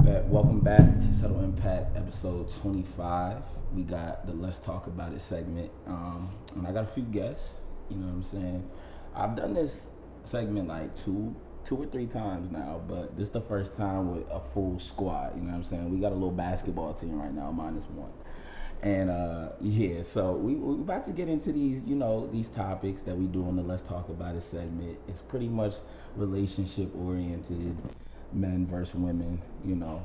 Welcome back to Subtle Impact, episode 25. We got the Let's Talk About It segment, and I got a few guests. You know what I'm saying? I've done this segment like two or three times now, but this is the first time with a full squad. You know what I'm saying? We got a little basketball team right now, minus one. And yeah, so we're about to get into these, these topics that we do on the Let's Talk About It segment. It's pretty much relationship oriented, men versus women,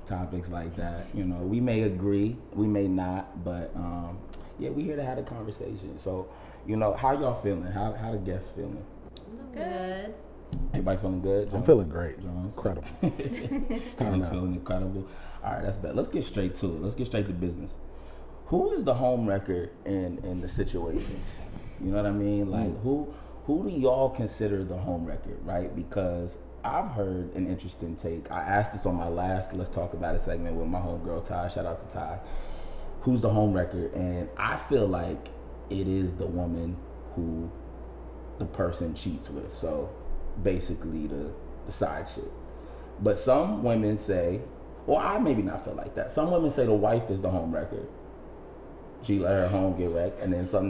topics like that. We may agree, we may not, but yeah, we're here to have a conversation. So, how y'all feeling? How the guests feeling? Good. Everybody feeling good? I'm feeling great. Jones? Incredible. Jones feeling incredible. All right, that's better. Let's get straight to it. Let's get straight to business. Who is the home wrecker in the situations? You know what I mean? Like, who do y'all consider the home wrecker, right? Because I've heard an interesting take. I asked this on my last Let's Talk About It segment with my homegirl Ty. Shout out to Ty. Who's the home wrecker? And I feel like it is the woman who the person cheats with. So basically the side chick. But some women say, well, I maybe not feel like that. Some women say the wife is the home wrecker. She let her home get wrecked, and then some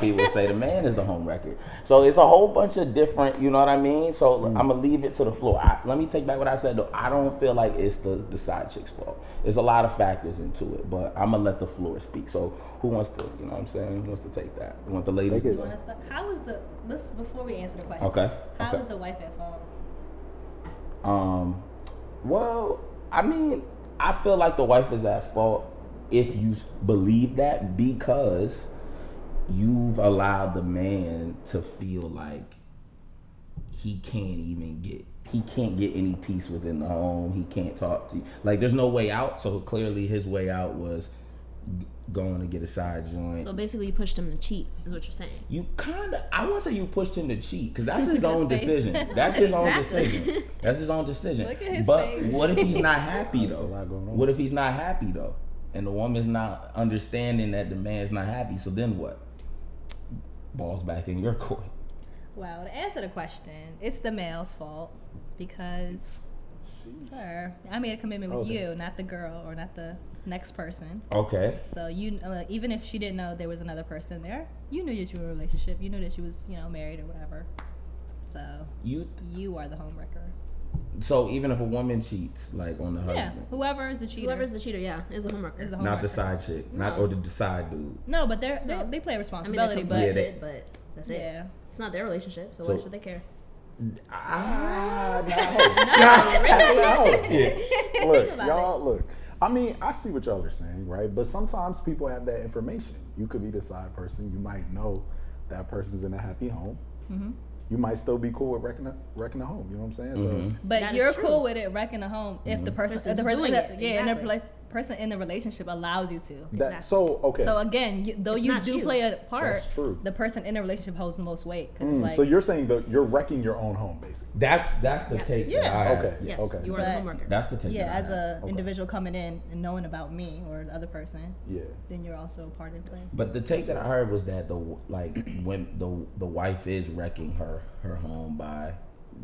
people say the man is the home wrecker. So it's a whole bunch of different, you know what I mean? So I'm gonna leave it to the floor. Let me take back what I said though. I don't feel like it's the side chick's fault. There's a lot of factors into it, but I'm gonna let the floor speak. So who wants to, you know what I'm saying? Who wants to take that? You want the ladies? You want to start? Let's before we answer the question. Okay. How is the wife at fault? Well, I mean, I feel like the wife is at fault if you believe that, because you've allowed the man to feel like he can't get any peace within the home. He can't talk to you. Like, there's no way out. So clearly his way out was going to get a side joint. So basically you pushed him to cheat, is what you're saying. I won't say you pushed him to cheat, because that's his own decision. That's his own decision. That's his own decision. Look at his but face. What if he's not happy though? What if he's not happy though? And the woman's not understanding that the man's not happy, so then what? Ball's back in your court. Well, to answer the question, it's the male's fault because, sir, I made a commitment with you, not the girl or not the next person. Okay. So you, even if she didn't know there was another person there, you knew that you were in a relationship. You knew that she was, married or whatever. So you are the homewrecker. So even if a woman cheats, like on the husband, yeah, whoever is the cheater, is the cheater, is the homewrecker. not the side chick, or the side dude. No, but they play a responsibility. But that's it. Yeah, it's not their relationship, so why should they care? No. No. Look. I mean, I see what y'all are saying, right? But sometimes people have that information. You could be the side person. You might know that person's in a happy home. Mm-hmm. You might still be cool with wrecking a home. You know what I'm saying? Mm-hmm. So, but you're cool with it wrecking a home if the person, and the person in the relationship allows you to. So again, you do play a part. That's true. The person in the relationship holds the most weight. So you're saying that you're wrecking your own home, basically. That's the take. Yeah. Okay. You are the homewrecker. That's the take. Yeah, as an individual coming in and knowing about me or the other person. Yeah. Then you're also a part of the play. But the take that I heard was that when the wife is wrecking her home by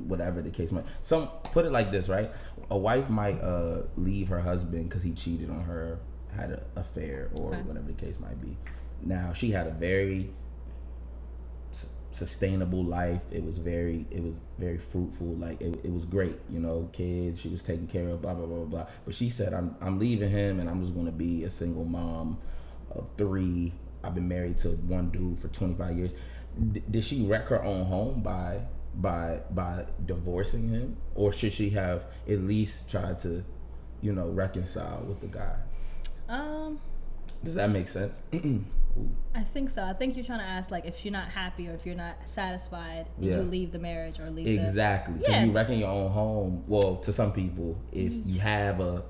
whatever the case might. Some put it like this, right? A wife might leave her husband because he cheated on her, had an affair, or whatever the case might be. Now she had a very sustainable life. It was very fruitful. Like it was great. Kids she was taking care of. Blah blah blah blah. But she said, I'm leaving him and I'm just going to be a single mom of 3. I've been married to one dude for 25 years. Did she wreck her own home by divorcing him, or should she have at least tried to, reconcile with the guy? Does that make sense? I think so. I think you're trying to ask, like, if you're not happy or if you're not satisfied, you leave the marriage or leave exactly. Yeah. You wrecking your own home. Well, to some people, if you have a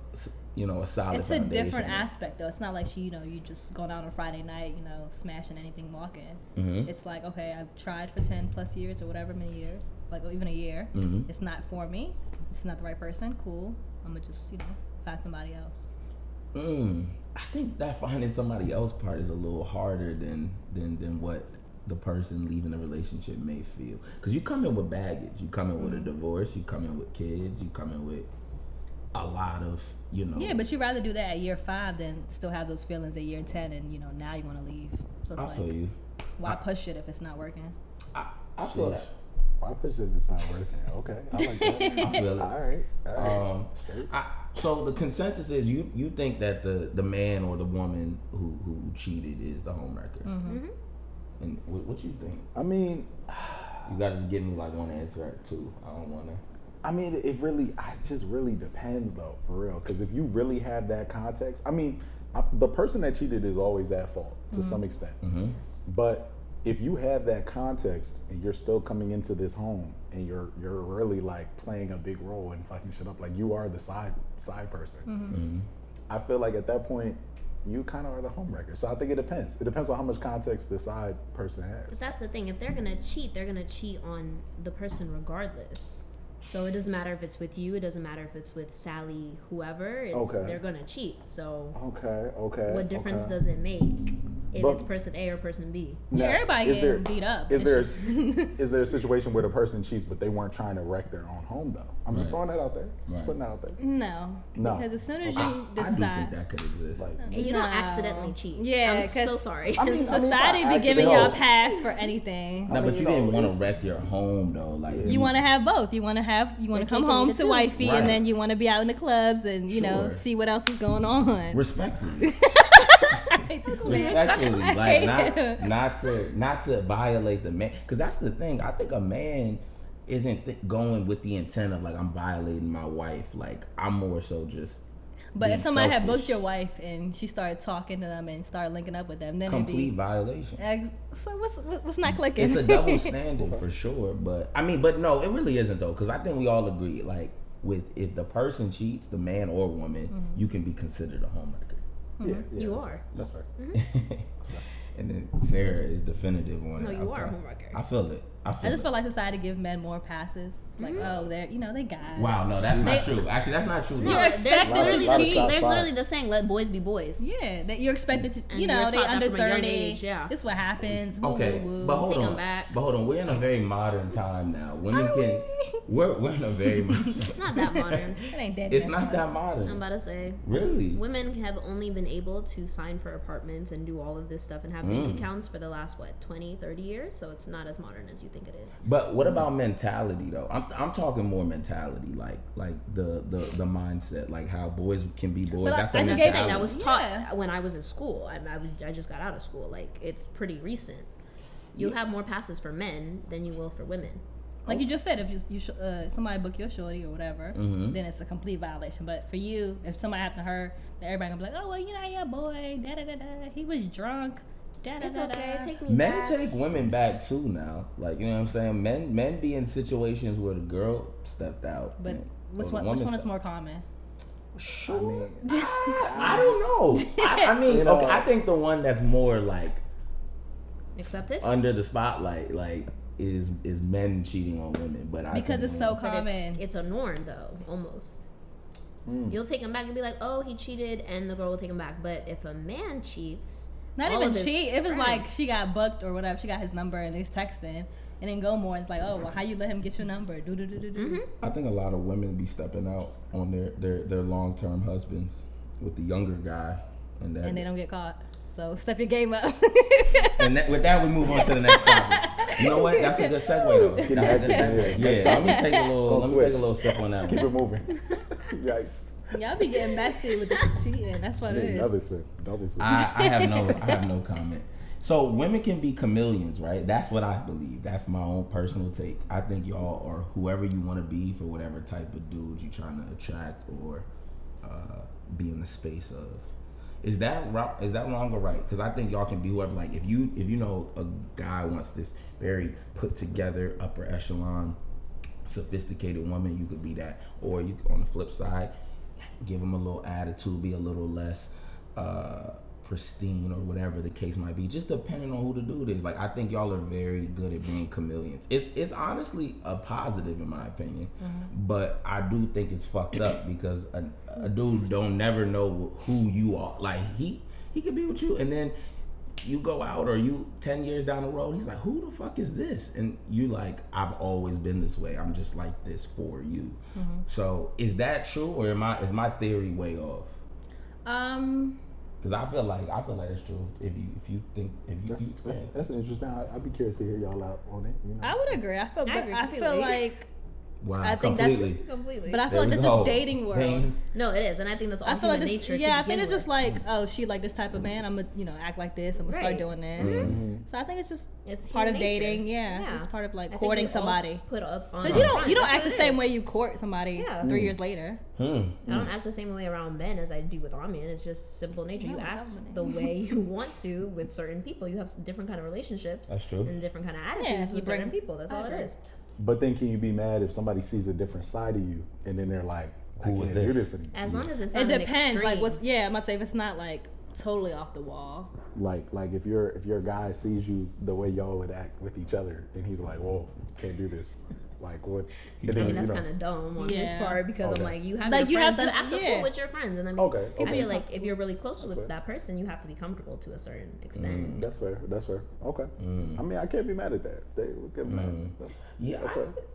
solid it's foundation. A different aspect though. It's not like you just going out on Friday night, smashing anything, walking. Mm-hmm. It's like, okay, I've tried for 10 plus years or whatever many years, like even a year. Mm-hmm. It's not for me. It's not the right person. Cool. I'm gonna just find somebody else. I think that finding somebody else part is a little harder than what the person leaving the relationship may feel. Because you come in with baggage. You come in with a divorce. You come in with kids. You come in with a lot of, Yeah, but you'd rather do that at year 5 than still have those feelings at year 10 and, now you want to leave. So it's I feel you. Why push it if it's not working? I feel that. Why push it if it's not working? Okay, I like that. I feel it. All right. So the consensus is you think that the man or the woman who cheated is the homewrecker. Mm-hmm. And what you think? I mean, you got to give me like one answer or two. I don't want to. I mean, it just really depends though, for real. Because if you really have that context, I mean, the person that cheated is always at fault to some extent. Mm-hmm. But if you have that context and you're still coming into this home and you're really like playing a big role and fucking shit up, like you are the side person. Mm-hmm. I feel like at that point, you kind of are the homewrecker. So I think it depends. It depends on how much context the side person has. But that's the thing. If they're gonna cheat, they're gonna cheat on the person regardless. So it doesn't matter if it's with you. It doesn't matter if it's with Sally, whoever. They're gonna cheat. So okay. What difference does it make if it's person A or person B? Yeah, everybody getting beat up. Is there a situation where the person cheats but they weren't trying to wreck their own home though? I'm just throwing that out there. Just putting that out there. No. Because as soon as you decide, I do think that could exist. You don't accidentally cheat. Yeah, I'm so sorry. Society be giving y'all a pass for anything. No, but you didn't want to wreck your home though. Like you want to have both. You want to come home to wifey, and then you want to be out in the clubs and see what else is going on. Respectfully. Respectfully, like not to violate the man, because that's the thing. I think a man isn't going with the intent of like I'm violating my wife. Like I'm more so just. But if somebody had booked your wife and she started talking to them and started linking up with them, then complete it'd be violation. So what's not clicking? It's a double standard for sure. But but no, it really isn't though, because I think we all agree like if the person cheats, the man or woman, you can be considered a homewrecker. Yeah, you are. That's right. Mm-hmm. And then Sarah is definitive on it. No, you are a homewrecker. I feel it. I just feel like society give men more passes. It's like, they're they guys. Wow, no, that's not true. Actually, that's not true. No, You're expected to cheat. There's literally the saying, "Let boys be boys." Yeah, that you're expected to. And they you're taught under that from a young 30. age, yeah. This is what happens. Okay, woo, woo, but woo. hold Take on. them back. But hold on, we're in a very modern time now. Women can. We're in a very. It's not that modern. It ain't that. It's not that modern. I'm about to say. Really? Women have only been able to sign for apartments and do all of this stuff and have bank accounts for the last 20, 30 years. So it's not as modern as you think it is. But what about mentality though? I'm talking more mentality, like the mindset, like how boys can be boys. But that's I a think mentality. That was taught when I was in school. I just got out of school. Like it's pretty recent. You'll have more passes for men than you will for women. Like you just said, if you somebody book your shorty or whatever, then it's a complete violation. But for you, if somebody happened to her, then everybody gonna be like, oh well, your boy, da da da da, he was drunk. It's okay. Take me Men back. take women back too now. Like you know what I'm saying. Men be in situations where the girl stepped out. But which one is more common? Sure. I don't know. I mean, okay, I think the one that's more like Accepted under the spotlight, like is men cheating on women. But because it's so common. It's a norm though, almost. You'll take him back and be like, oh, he cheated, and the girl will take him back. But if a man cheats. Not even cheat. If it's like she got booked or whatever, she got his number and he's texting, and then go more. It's like, oh, well, how you let him get your number? I think a lot of women be stepping out on their long-term husbands with the younger guy, and they don't get caught. So step your game up. And with that, we move on to the next topic. You know what? That's a good segue though. That's a good segue. Yeah, let me take a little sip on that. Keep it moving. Yikes. Y'all be getting messy with the cheating. That's what it is. Double sip. I have no comment. So women can be chameleons, right? That's what I believe. That's my own personal take. I think y'all are whoever you want to be for whatever type of dude you're trying to attract or be in the space of. Is that wrong or right? Because I think y'all can be whoever. Like if you know a guy wants this very put together upper echelon, sophisticated woman, you could be that. Or you on the flip side, give him a little attitude, be a little less pristine or whatever the case might be, just depending on who the dude is. Like I think y'all are very good at being chameleons. It's honestly a positive in my opinion, but I do think it's fucked up because a dude don't never know who you are. Like he could be with you and then you go out or you 10 years down the road, he's like, who the fuck is this? And you like, I've always been this way. I'm just like this for you. So is that true, or is my theory way off? Because I feel like it's true. If you think that's interesting. I'd be curious to hear y'all out on it. You know? I would agree. I feel like. Wow, I think completely. that's completely. But I feel like that's just dating world. No, it is, and I think that's all human nature. Yeah, I think it's just like, oh, she like this type of man. I'm gonna, act like this. I'm gonna start doing this. So I think it's part of dating. Yeah, it's just part of like courting somebody. Put up on because you don't act the same way you court somebody 3 years later. I don't act the same way around men as I do with our men. It's just simple nature. You act the way you want to with certain people. You have different kind of relationships. That's true. And different kind of attitudes with certain people. That's all it is. But then can you be mad if somebody sees a different side of you and then they're like, I can't do this anymore? As long as it's not it depends. Extreme. Like I'm about to say if it's not like totally off the wall. Like if your guy sees you the way y'all would act with each other and he's like, whoa, can't do this. Like what? I mean that's kind of dumb on his part because I'm like you have to act a fool with your friends, and I mean I feel like if you're really close with that person, you have to be comfortable to a certain extent. That's fair. Okay. I mean I can't be mad at that. They get mad. Yeah,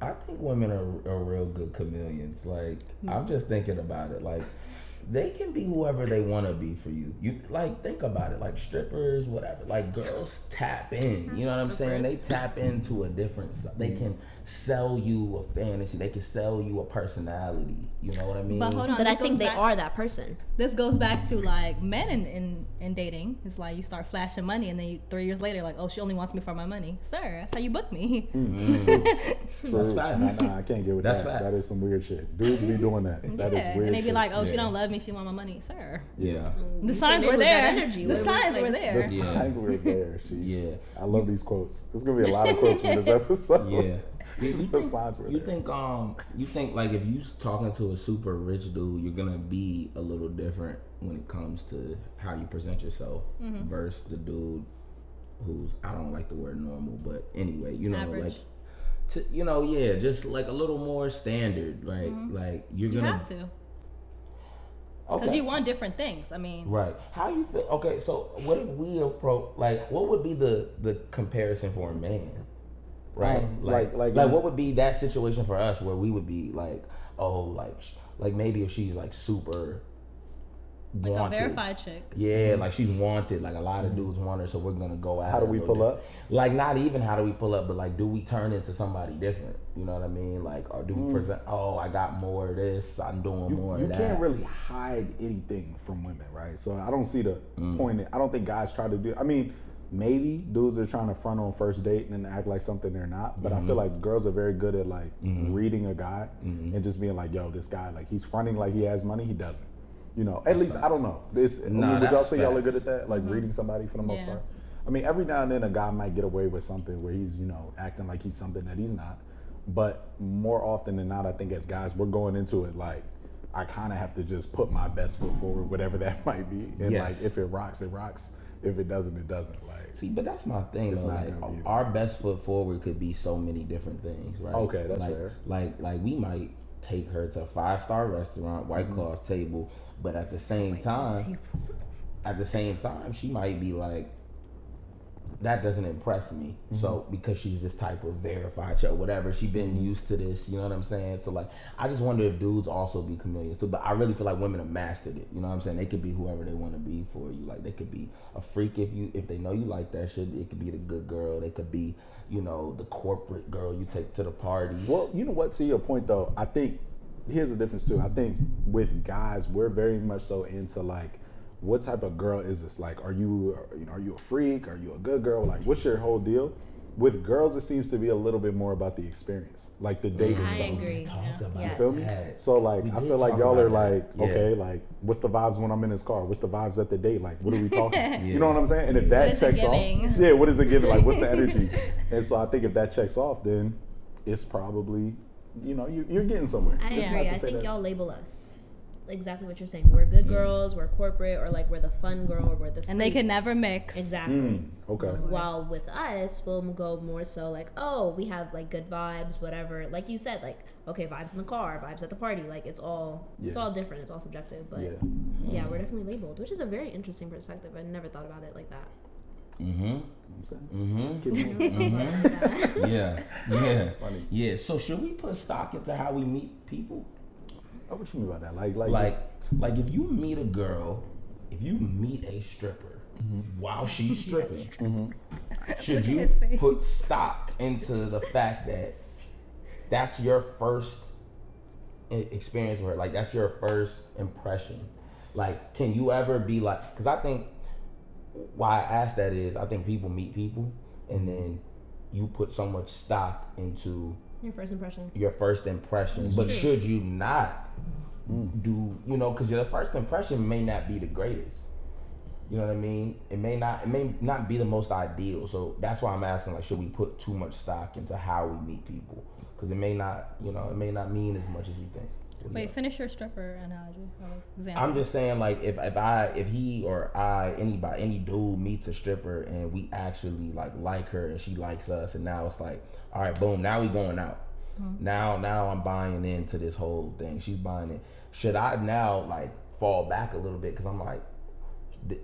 I think women are real good chameleons. Like I'm just thinking about it. Like they can be whoever they want to be for you. You like think about it. Like strippers, whatever. Like girls tap in. You know what I'm saying? They tap into a different. They can sell you a fantasy. They can sell you a personality. You know what I mean? But hold on. But I think they are that person. This goes back to like men in dating. It's like you start flashing money, and then 3 years later, like, oh, she only wants me for my money, sir. That's how you book me. That's fact. Nah, I can't get with that. Fact. That is some weird shit. Dudes be doing that. That is weird. And they be shit. like, oh, she don't love me. She want my money, sir. Yeah. The signs were there. The signs were there. The signs were there. Yeah. I love these quotes. There's gonna be a lot of quotes from this episode. Yeah. You think like if you talking to a super rich dude, you're gonna be a little different when it comes to how you present yourself versus the dude who's, I don't like the word normal, but anyway, average. Like just like a little more standard, right? Like you have to. Because you want different things. I mean, right? How you feel? Okay, so what if we approach? Like, what would be the comparison for a man? Right, like what would be that situation for us where we would be like, oh, like maybe if she's like super like wanted. A verified chick. Yeah, like she's wanted. Like a lot of dudes want her, so we're gonna go out. How do we pull up? Like not even how do we pull up, but like do we turn into somebody different? You know what I mean? Like, or do we present? Oh, I got more of this. I'm doing more of that. You can't really hide anything from women, right? So I don't see the point. I don't think guys try to do. I mean. Maybe dudes are trying to front on first date and then act like something they're not. But I feel like girls are very good at like reading a guy and just being like, yo, this guy, like he's fronting like he has money, he doesn't. You know, at least I don't know. Would y'all say y'all are good at that? Like reading somebody for the most part? I mean, every now and then a guy might get away with something where he's, acting like he's something that he's not. But more often than not, I think as guys, we're going into it like, I kind of have to just put my best foot forward, whatever that might be. And like, if it rocks, it rocks. If it doesn't, it doesn't. Like, see, but that's my thing. Though. Like, our best foot forward could be so many different things, right? Okay, that's fair. Like we might take her to a 5-star restaurant, white cloth table, but at the same time, she might be like, that doesn't impress me. So because she's this type of verified chick, whatever, she's been used to this. You know what I'm saying? So like, I just wonder if dudes also be chameleons too. But I really feel like women have mastered it. You know what I'm saying? They could be whoever they want to be for you. Like they could be a freak if they know you like that shit. It could be the good girl. They could be the corporate girl you take to the parties. Well, you know what? To your point though, I think here's the difference too. I think with guys, we're very much so into like, what type of girl is this? Like, are you a freak? Are you a good girl? Like, what's your whole deal? With girls, it seems to be a little bit more about the experience, like the dating. I agree. You feel me? So like, I feel like y'all are like, okay, like, what's the vibes when I'm in his car? What's the vibes at the date? Like, what are we talking? You know what I'm saying? And if that checks off, what is it giving? Like, what's the energy? And so I think if that checks off, then it's probably, you're getting somewhere. I agree. I think y'all label us. Exactly what you're saying. We're good girls, we're corporate, or like we're the fun girl, or we're the freak. And they can never mix. Exactly. Okay. While with us, we'll go more so like, oh, we have like good vibes, whatever. Like you said, like, okay, vibes in the car, vibes at the party. Like it's all different. It's all subjective. But yeah, we're definitely labeled, which is a very interesting perspective. I never thought about it like that. Funny. Yeah. So should we put stock into how we meet people? Oh, what you mean by that? Like if you meet a girl, if you meet a stripper while she's stripping, should you put stock into the fact that that's your first experience with her? Like that's your first impression. Like, can you ever be like? Because I think why I ask that is I think people meet people and then you put so much stock into your first impression. But should you not do, because your first impression may not be the greatest. You know what I mean? It may not be the most ideal. So that's why I'm asking, like, should we put too much stock into how we meet people? Because it may not, it may not mean as much as we think. Wait, finish your stripper analogy or example. I'm just saying, like, if he or any dude meets a stripper and we actually like her and she likes us, and now it's like, all right, boom, now we going out. Now I'm buying into this whole thing. She's buying it. Should I now like fall back a little bit because I'm like,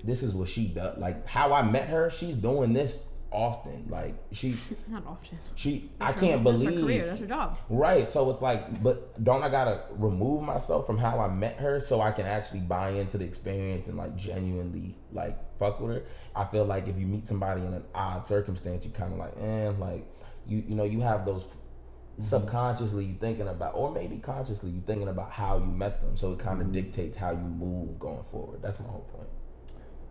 this is what she does. Like how I met her, she's doing this often. Like not often. I can't believe that's her career. That's her job. Right. So it's like, but don't I gotta remove myself from how I met her so I can actually buy into the experience and like genuinely like fuck with her? I feel like if you meet somebody in an odd circumstance, you kind of like, you have those subconsciously you thinking about, or maybe consciously you thinking about how you met them. So it kind of dictates how you move going forward. That's my whole point.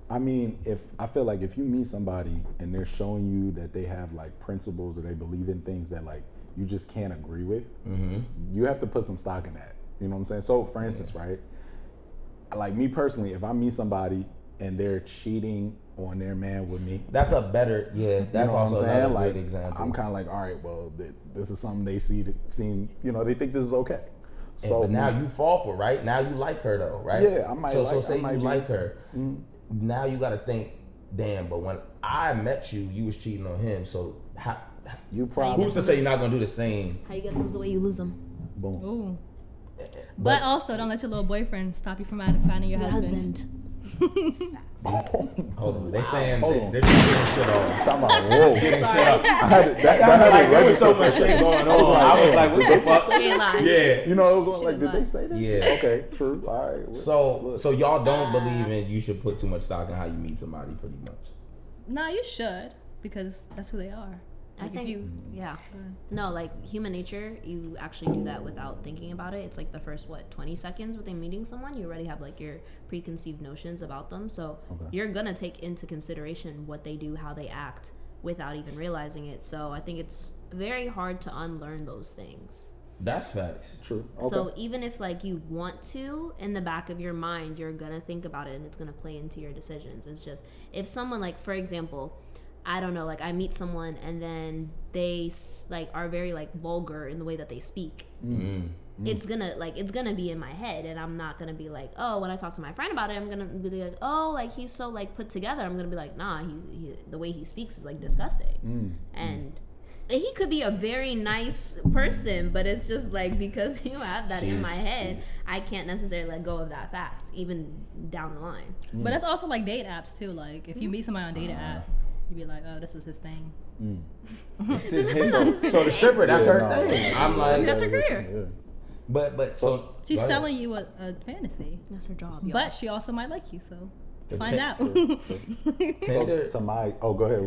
I mean, I feel like if you meet somebody and they're showing you that they have like principles or they believe in things that like you just can't agree with, you have to put some stock in that. You know what I'm saying? So for instance, right? Like me personally, if I meet somebody and they're cheating on their man with me, that's a better, that's also another like, good example. I'm kind of like, all right, well, this is something they seem, they think this is okay. So but now you fall for it, right? Now you like her though, right? Yeah, I might. So say you liked her. Now you got to think, damn. But when I met you, you was cheating on him. So how you probably who's to say you're not gonna do the same? How you get them the way you lose them? Boom. Ooh. But also, don't let your little boyfriend stop you from finding your husband. Hold on, they saying they're just getting shit off. Talking about whoa. Sorry. There was so much shit going on. I was like, what the fuck? Yeah. You know, it was like, did they say that? Yeah. Okay, true. All right. So y'all don't believe in you should put too much stock in how you meet somebody, pretty much. Nah, you should, because that's who they are. Like I think, no, like human nature, you actually do that without thinking about it. It's like the first 20 seconds within meeting someone, you already have like your preconceived notions about them. So you're gonna take into consideration what they do, how they act, without even realizing it. So I think it's very hard to unlearn those things. That's facts. True. Okay. So even if like you want to, in the back of your mind, you're gonna think about it and it's gonna play into your decisions. It's just if someone, like for example, I don't know, like I meet someone and then they like are very like vulgar in the way that they speak. It's gonna be in my head, and I'm not gonna be like, oh, when I talk to my friend about it, I'm gonna be like, oh, like he's so like put together. I'm gonna be like, nah, he the way he speaks is like disgusting. And he could be a very nice person, but it's just like because you have that in my head, I can't necessarily let go of that fact, even down the line. But that's also like date apps too. Like if you meet somebody on date app, you'd be like, oh, this is his thing. So the stripper, that's her thing. I'm like, that's her career. But so she's selling you a fantasy. That's her job. Y'all. But she also might like you, so find out. So to my, go ahead.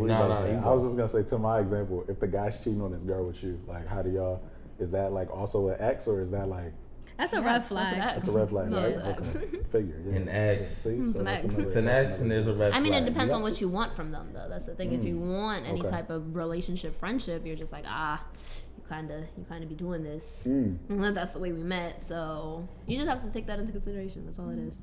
I was just gonna say, to my example, if the guy's cheating on his girl with you, like, how do y'all? Is that like also an ex, or is that like? That's a red flag. That's a red flag, right? Okay. Figure. Yeah. An ex. It's an ex. It's an ex, and there's a red flag. I mean, it depends on what you want from them, though. That's the thing. If you want any type of relationship, friendship, you're just like, you kind of be doing this. That's the way we met. So you just have to take that into consideration. That's all it is.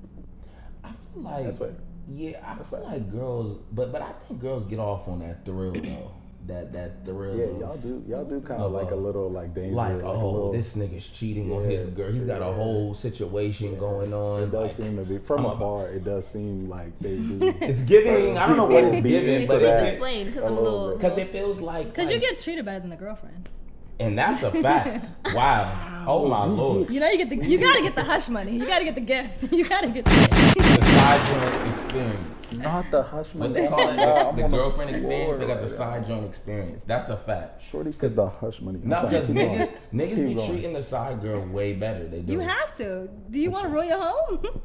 I feel like, I feel like girls, but I think girls get off on that thrill though. That thrill. Yeah, y'all do kind of like a little like danger. Like, this nigga's cheating on his girl. He's got a whole situation going on. It does seem to be from afar. It does seem like they do. It's giving. I don't know what it's giving, but please explain, because I'm a little. Because it feels like because you get treated better than the girlfriend. And that's a fact. Wow. Oh my Lord. You know, you gotta get the hush money. You gotta get the gifts. You gotta get the side joint experience. Not the hush What money. they call it, the girlfriend floor experience, they got the right side joint experience. That's a fact. Shorty said the hush money. I'm Not sorry, just keep niggas going. be Keep going. treating the side girl way better. They do. You have to. Do you want to ruin your home?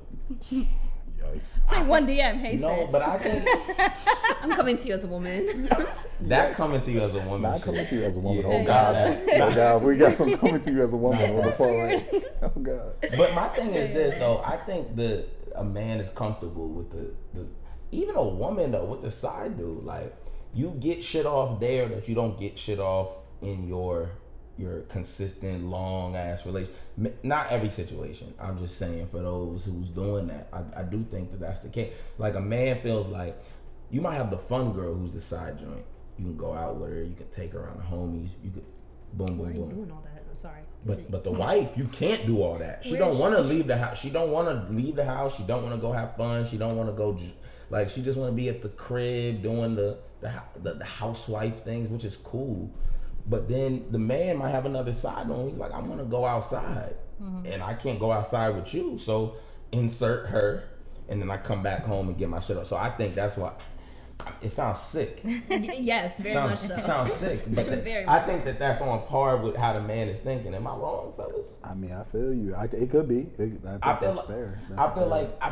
Yikes. Take one DM. Hey, No, sis. but I think I'm coming to you as a woman. that coming to you as a woman. Not shit. coming to you as a woman. Yeah. Oh God. Oh God. We got some coming to you as a woman on the phone. Right? Oh God. But my thing is this though. I think a man is comfortable with the even a woman though with the side dude. Like you get shit off there that you don't get shit off in your consistent long ass relation. Not every situation. I'm just saying for those who's doing that, I do think that's the case. Like a man feels like you might have the fun girl who's the side joint. You can go out with her. You can take her around the homies. You could boom Why are you boom. doing all that? I'm sorry. But the wife, you can't do all that. She don't want to leave the house. She don't want to leave the house. She don't want to go have fun. She don't want to go like she just want to be at the crib doing the housewife things, which is cool. But then the man might have another side on him. He's like, I want to go outside, and I can't go outside with you. So insert her, and then I come back home and get my shit up. So I think that's why. It sounds sick. Yes, very much so. It sounds sick, but Very I much think that's on par with how the man is thinking. Am I wrong, fellas? I mean, I feel you. It could be. I think that's fair. I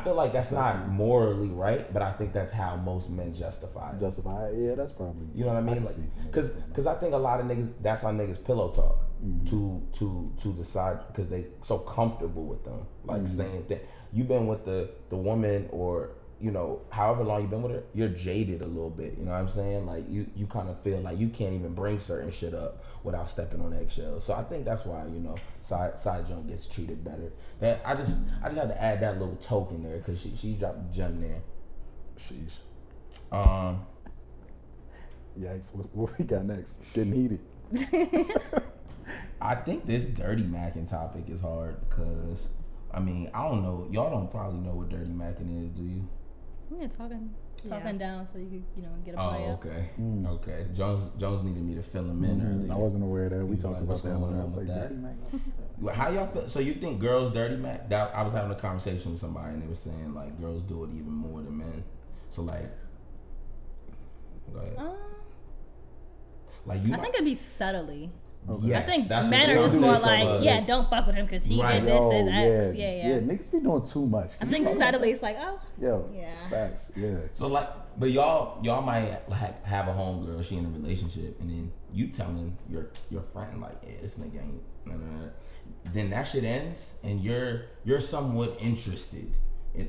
feel like that's not morally right, but I think that's how most men justify it. Justify it? Yeah, that's probably. You know what I mean? Like, cause I think a lot of niggas, that's how niggas pillow talk to the side because they so comfortable with them, like saying that you've been with the woman or. You know, however long you've been with her, you're jaded a little bit. You know what I'm saying? Like you kind of feel like you can't even bring certain shit up without stepping on eggshells. So I think that's why side joint gets treated better. That I just had to add that little token there because she dropped the gem there. Sheesh. Yikes! What we got next? It's getting heated. I think this dirty macking topic is hard because I mean I don't know. Y'all don't probably know what dirty macking is, do you? Yeah, talking down so you could, get a play up. Okay. Okay. Jones needed me to fill him in earlier. I wasn't aware of that. We talked like, about what's that going when I on was with like, that? dirty Mac. How y'all feel? So you think girls dirty mac? That I was having a conversation with somebody and they were saying like girls do it even more than men. So like, go ahead. Like you. I think it'd be subtly. Okay. Yes, I think that's what men are the just more conversation like, was. don't fuck with him because he Right. did this, his ex. Yeah. Yeah, niggas be doing too much. I think subtly it's like, oh, Yo, yeah. facts, yeah. So like, but y'all might like have a homegirl, she in a relationship, and then you telling your friend like, yeah, this nigga ain't. Then that shit ends, and you're somewhat interested.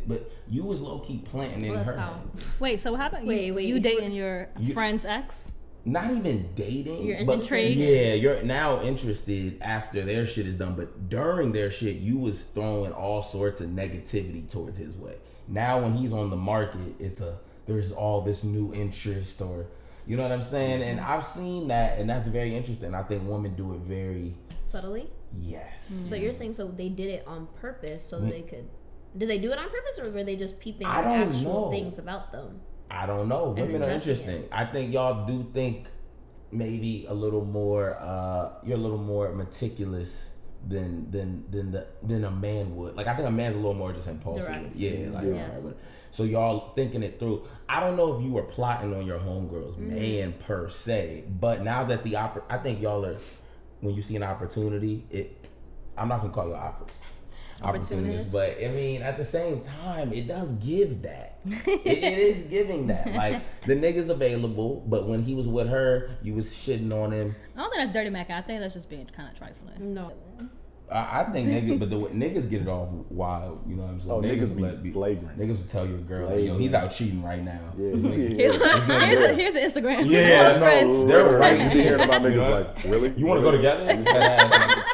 But you was low key planting in her head. Wait, so what happened? Wait, you dating your friend's ex? Not even dating. You're but intrigued? Yeah, you're now interested after their shit is done. But during their shit, you was throwing all sorts of negativity towards his way. Now when he's on the market, there's all this new interest, or you know what I'm saying? And I've seen that, and that's very interesting. I think women do it very Subtly? yes. But you're saying so they did it on purpose so that they could. Did they do it on purpose or were they just peeping I at don't actual know. things about them? I don't know. Women are addressing interesting. I think y'all do think maybe a little more. You're a little more meticulous than a man would. Like I think a man's a little more just impulsive. Direct. Yeah, like Yes. alright, so y'all thinking it through. I don't know if you were plotting on your homegirl's man per se, but now that I think y'all are. When you see an opportunity, I'm not gonna call you opportunist, but I mean at the same time it does give that. it is giving that. Like the nigga's available, but when he was with her, you was shitting on him. I don't think that's dirty mac. I think that's just being kind of trifling. No. I think niggas, but niggas get it off wild. You know what I'm saying? Oh, niggas be let flagrant. Niggas will tell your girl, like, yo, he's out cheating right now. Yeah, Here's the Instagram. Yeah, Close friends. They're right hearing there. about niggas like, really? You want to go together?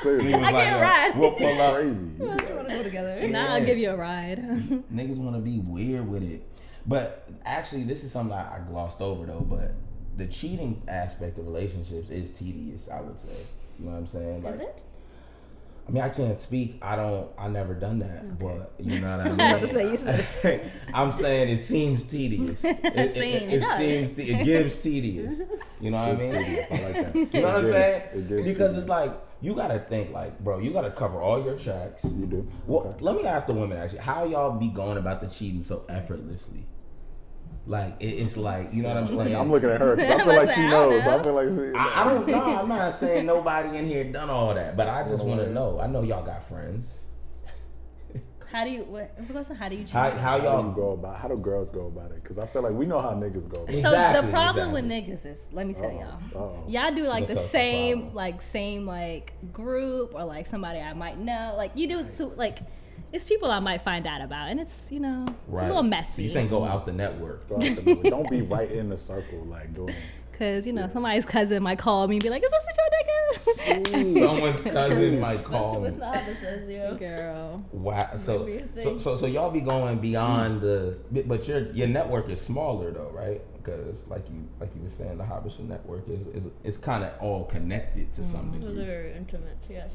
Seriously. I can't ride. We'll pull up. Crazy. You want to go together? Yeah. Nah, I'll give you a ride. Niggas want to be weird with it. But actually, this is something I glossed over though. But the cheating aspect of relationships is tedious, I would say. You know what I'm saying? Like, Is it? I mean, I can't speak. I never done that, Okay. but you know what I mean. I'm about to say, you said. I'm saying it seems tedious. It does. seems it gives tedious. You know what I mean? Tedious. I like that. You know what I'm saying? It gives Because tedious. it's like you gotta think like, bro, you gotta cover all your tracks. You do. Well, Okay. let me ask the women actually, how y'all be going about the cheating so effortlessly? Like it's like, you know what I'm saying? I'm looking at her 'cause I feel like she I don't knows. know. I feel like she. I don't know. I'm not saying nobody in here done all that, but I just Well, want to know. I know y'all got friends. How do you? What's the question? How do you cheat? How How y'all do you go about? How do girls go about it? Because I feel like we know how niggas go. About it. So Exactly, the problem exactly. with niggas is, let me tell y'all, Uh-oh. y'all do like the What's the same, problem? same group or like somebody I might know. Like you do to like, it's people I might find out about, and it's it's a little messy. So you saying go out the network? Go out the middle. Don't be right in the circle like doing. Cause somebody's cousin might call me and be like, "Is this your nigga?" Someone's cousin might call me. Especially with the Habashas, yo. Girl. Wow. Might be a thing. So y'all be going beyond but your network is smaller though, right? Because like you were saying, the Habesha network is kind of all connected to some Those are degree. very intimate, yes.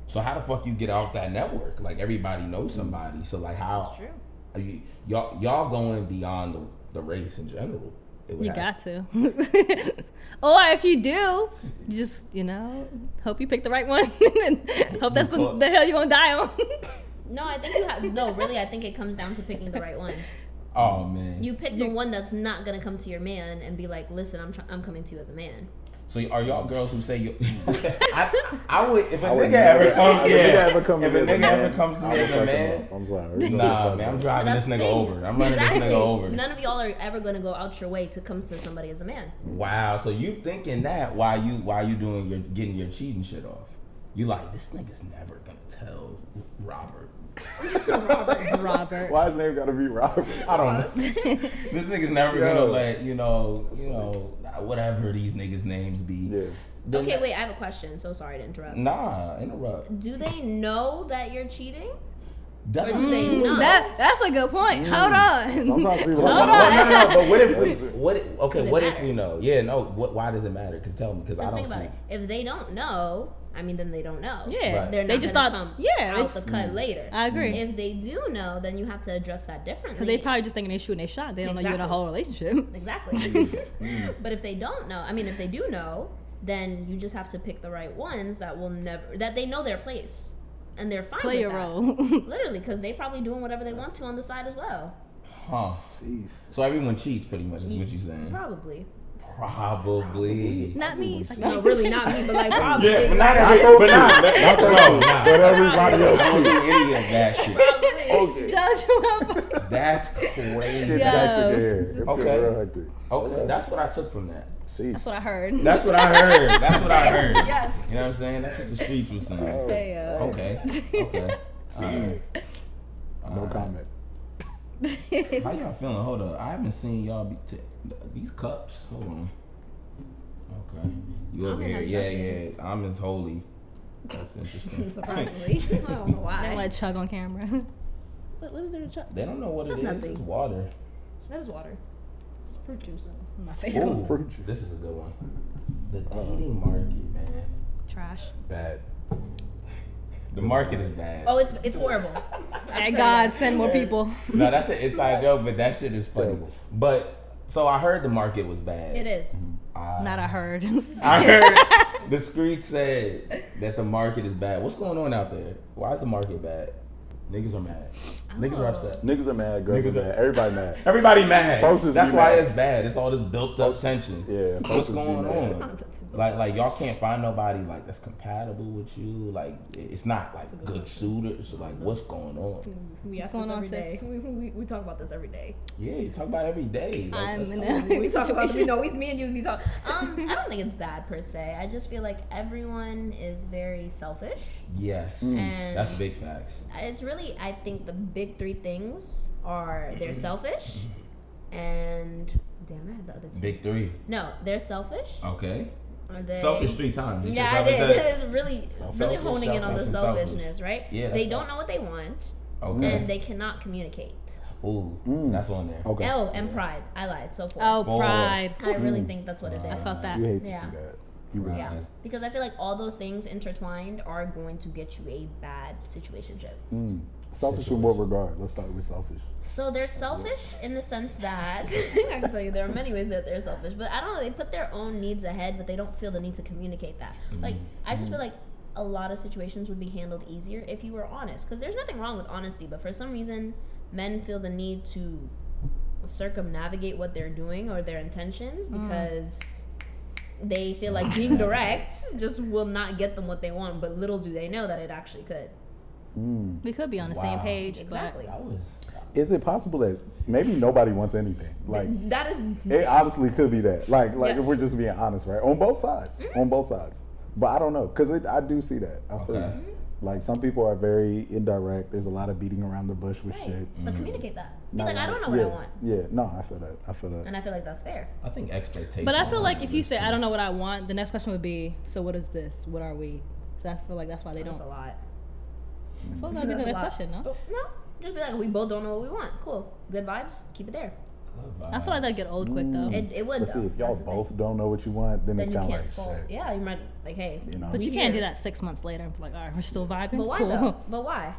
So how the fuck you get out that network? Like everybody knows somebody. So like how That's true. are y'all going beyond the race in general? It would You have- got to. Or if you do, you just, hope you pick the right one. And hope that's the hill you're going to die on. No, I think you have. No, really, I think it comes down to picking the right one. Oh man. You pick the one that's not gonna come to your man and be like, "Listen, I'm coming to you as a man." So are y'all girls who say you? I would if a I would nigga never- ever comes. if a nigga ever come If to a me as a nigga man, ever comes to I me would as a fuck him man, up. I'm sorry. nah, man, I'm driving That's this the nigga thing. over. I'm running Exactly. this nigga over. None of y'all are ever gonna go out your way to come to somebody as a man. Wow. So you thinking that while you getting your cheating shit off? You like this nigga's never gonna tell Robert. Robert. Why his name gotta be Robert? I don't know. This nigga's never Yo. gonna let whatever these niggas' names be. Yeah. Then Okay, wait. I have a question. So sorry to interrupt. Nah, interrupt. Do they know that you're cheating? Doesn't Or do they mean- not? That's a good point. Hold on. Sometimes people. Hold No, on. no, but what if we? Because What if we matters. know? Yeah, no. Why does it matter? Because tell me. Because I Just don't think about see. it. If they don't know, I mean, then they don't know. Yeah. Right. They're They not just gonna thought, come yeah, out it's- the cut later. I agree. If they do know, then you have to address that differently. Because they probably just thinking they shooting a shot. They don't know you're in a Exactly. whole relationship. Exactly. But if they don't know, I mean, if they do know, then you just have to pick the right ones that they know their place, and they're fine Play with your that. role. Literally, because they probably doing whatever they want to on the side as well. Huh. Jeez. So everyone cheats, pretty much. Is what you're saying? Probably. Probably. Not me. It's like, No, really not me, but like probably. Yeah, but not But everybody else. I don't do any of that shit. Probably. Okay. Judge whoever. That's It's crazy. Yeah. hectic here. It's Okay. getting real hectic. Okay, that's what I took from that. Jeez. That's what I heard. That's what I heard. That's what I heard. Yes. You know what I'm saying? That's what the streets was saying. Oh, Hey, Okay. Okay. Jeez. No Alright. comment. How y'all feeling? Hold up. I haven't seen y'all these cups. Hold on. Okay. You over Almond here. has Yeah, nothing. yeah. Almond's holy. That's interesting. Surprisingly. I don't know I why. want to chug on camera. What is there to chug? They don't know what it That's is. nothing. It's water. That is water. It's fruit juice. My face. Ooh, fruit juice. this is a good one. The dating market, man. Trash. Bad. The market is bad. Oh, it's horrible. Thank God, send more people. No, that's an inside joke, but that shit is funny. Terrible. But so I heard the market was bad. It is. Not I heard. I heard the street said that the market is bad. What's going on out there? Why is the market bad? Niggas are mad. Niggas are Oh. upset. Niggas are mad, girls Niggas are are- mad, everybody mad. Everybody mad. Folks is That's be why mad. it's bad. It's all this built up Folks- tension. Yeah, folks What's is be going mad. on? Like y'all can't find nobody like that's compatible with you. Like it's not like good suitors. Like what's going on? We ask What's this going every on, day. sis? We talk about this every day. Yeah, you talk about it every day. Like, I'm let's in talk- a We talk about situation. me and you we talk. I don't think it's bad per se. I just feel like everyone is very selfish, Yes, and that's big facts. it's really, I think the big three things are they're selfish, and damn, I had the other two. Big three. No, they're selfish. Okay. Are they? Selfish 3 times. You said Yeah, I selfish did. as- It's really Selfish, honing in on the selfish, and selfish. selfishness, right? Yeah, that's They don't facts. know what they want, Okay. and they cannot communicate. Ooh, that's on there. Okay. Oh, and pride. I lied. So forth. Oh, Four. pride. I really think that's what it is. I felt that. You hate to Yeah. see that. Right. Yeah, because I feel like all those things intertwined are going to get you a bad situationship. Selfish in what regard? Let's start with selfish. So they're selfish in the sense that I can tell you there are many ways that they're selfish, but I don't know. They put their own needs ahead, but they don't feel the need to communicate that. Like I just feel like a lot of situations would be handled easier if you were honest, because there's nothing wrong with honesty, but for some reason men feel the need to circumnavigate what they're doing or their intentions because they feel like being direct just will not get them what they want, but little do they know that it actually could. We could be on the same page. Exactly. Is it possible that maybe nobody wants anything? Like that is. It honestly could be that. Like Yes. if we're just being honest, right? On both sides. On both sides. But I don't know, because I do see that. I feel like some people are very indirect. There's a lot of beating around the bush with shit. But communicate that. Be Not like, I don't know yeah, what I want. Yeah, no, I feel that. And I feel like that's fair. I think expectations. But I feel like if you say I don't know what I want, the next question would be, so what is this? What are we? So I feel like that's why they That's don't. a lot. I feel like that'd be the That's a next lot. question, no? No, just be like, we both don't know what we want. Cool. Good vibes. Keep it there. I feel like that'd get old quick though. It would. But see, though. if y'all That's the thing. both don't know what you want, then it's Then you kind of can't like fall. shit. Yeah, you might like, hey. You know? But we you can't do here. that 6 months later and be like, all right, we're still vibing. But why Cool. though? But why?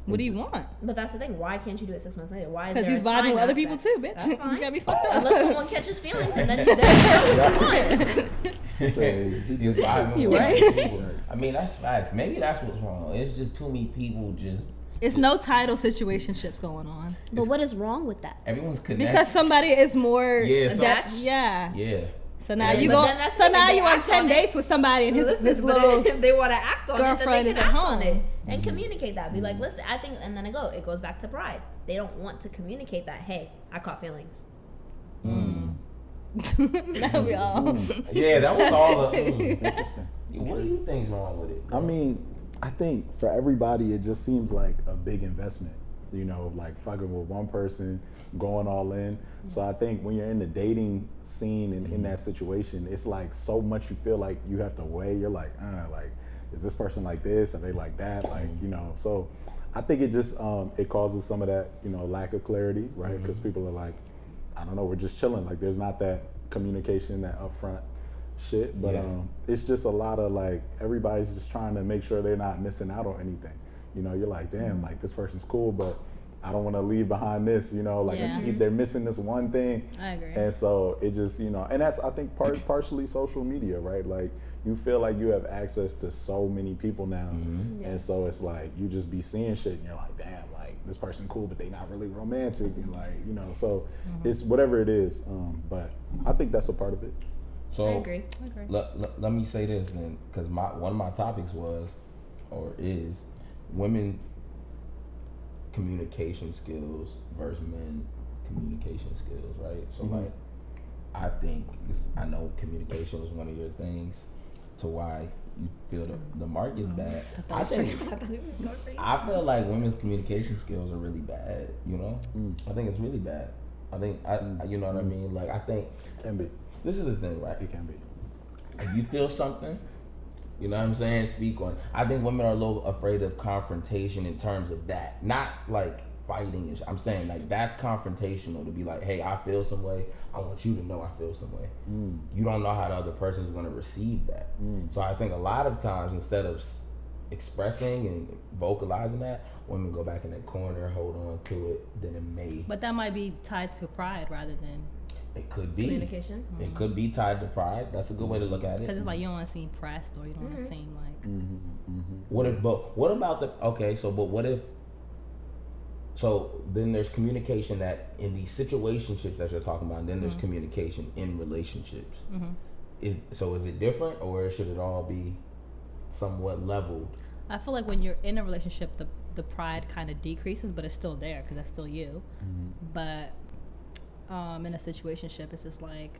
What do you want? But that's the thing. Why can't you do it 6 months later? Why? Because he's vibing with other people too, bitch. That's fine. You gotta be fucked up. Unless someone catches feelings and then that's what you want. He just vibing. You with right. other people. I mean, that's facts. Maybe that's what's wrong. It's just too many people just. It's no title situationships going on. But what is wrong with that? Everyone's connected. Because somebody is more Yeah, so- adept. Yeah. Yeah. So now Yeah, you but go. then that's So the thing, now they you on act 10 on it. dates with somebody and his Listen, but little. if they want to act on it, then girlfriend they is can at act on it home. and communicate that. Be like, listen, I think, and then it goes back to pride. They don't want to communicate that. Hey, I caught feelings. That'll be all. Yeah, that was all the. Interesting. What do you think's wrong with it? I mean, I think for everybody, it just seems like a big investment. You know, like fucking with one person, going all in. So I think when you're in the dating scene and in that situation, it's like so much you feel like you have to weigh. You're like, is this person like this? Are they like that? Like, you know, so I think it just, it causes some of that, you know, lack of clarity, right? Because people are like, I don't know, we're just chilling. Like there's not that communication, that upfront shit. But it's just a lot of like, everybody's just trying to make sure they're not missing out on anything. You know, you're like, damn, like this person's cool, but I don't want to leave behind this, you know, like they're missing this one thing. I agree. And so it just, you know, and that's, I think, partially social media, right? Like you feel like you have access to so many people now. And so it's like, you just be seeing shit and you're like, damn, like this person cool, but they not really romantic. And like, you know, so it's whatever it is. But I think that's a part of it. So I agree. Let me say this then, because one of my topics was, or is, women communication skills versus men communication skills, right? So like, I think I know communication was one of your things to why you feel the market is bad. I feel like women's communication skills are really bad. You know, I think it's really bad. I think you know what I mean. Like I think Can be. this is the thing, right? It can be. If you feel something, you know what I'm saying, speak on it. I think women are a little afraid of confrontation in terms of that. Not like fighting. I'm saying like that's confrontational to be like, hey, I feel some way. I want you to know I feel some way. You don't know how the other person is going to receive that. So I think a lot of times instead of expressing and vocalizing that, women go back in that corner, hold on to it, then it may. But that might be tied to pride rather than. It could be. Communication. It could be tied to pride. That's a good way to look at it. Because it's like you don't want to seem pressed or you don't want to seem like. What if, but what about but what if, so then there's communication that in these situationships that you're talking about, and then there's communication in relationships. Is it different or should it all be somewhat leveled? I feel like when you're in a relationship, the pride kind of decreases, but it's still there because that's still you. But in a situationship, it's just like,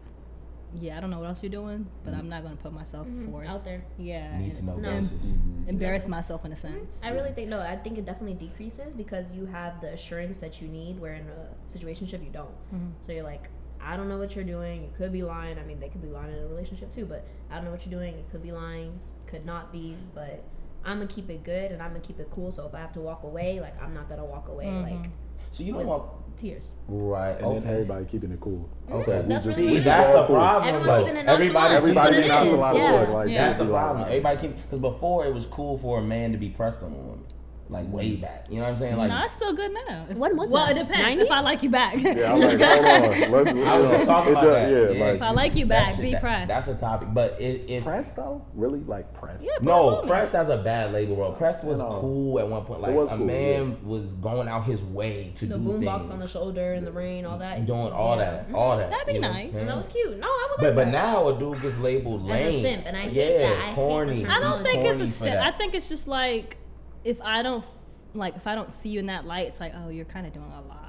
yeah, I don't know what else you're doing, but I'm not going to put myself forth out there. Yeah, Need to know No. basis. embarrass myself in a sense. I really think I think it definitely decreases because you have the assurance that you need, where in a situationship you don't. So you're like, I don't know what you're doing. You could be lying. I mean, they could be lying in a relationship too, but I don't know what you're doing. You could be lying, could not be, but I'm gonna keep it good and I'm gonna keep it cool. So if I have to walk away, like I'm not gonna walk away. Like, So you don't want tears. Right. And then everybody keeping it cool. Okay. That's just- really we what just that's all the cool. problem. Everyone like, keeping it nonchalant. Everybody That's what it nonchalant is. with it, like, That's the just be like, problem. Everybody keep because before it was cool for a man to be pressed on a woman, like way back. You know what I'm saying? Like Nah, it's still good now. When was well, that? it depends. 90s? If I like you back. Yeah, I'm like, hold on. I was just talking about that. Yeah, If I like you back, be pressed. That's a topic, but it pressed though, really like pressed. Yeah, no, pressed has a bad label, bro. Pressed was No. cool at one point. Like was a cool, man was going out his way to The do boombox things, on the shoulder in the rain, all that. doing all that, all that. That'd be you know what nice. I'm saying? That was cute. No, I would like But that. now a dude gets labeled lame. As a simp, and I hate that. I hate the corny. term. I don't He's think it's corny a for sin. that. I think it's just like if I don't see you in that light, it's like, oh, you're kind of doing a lot.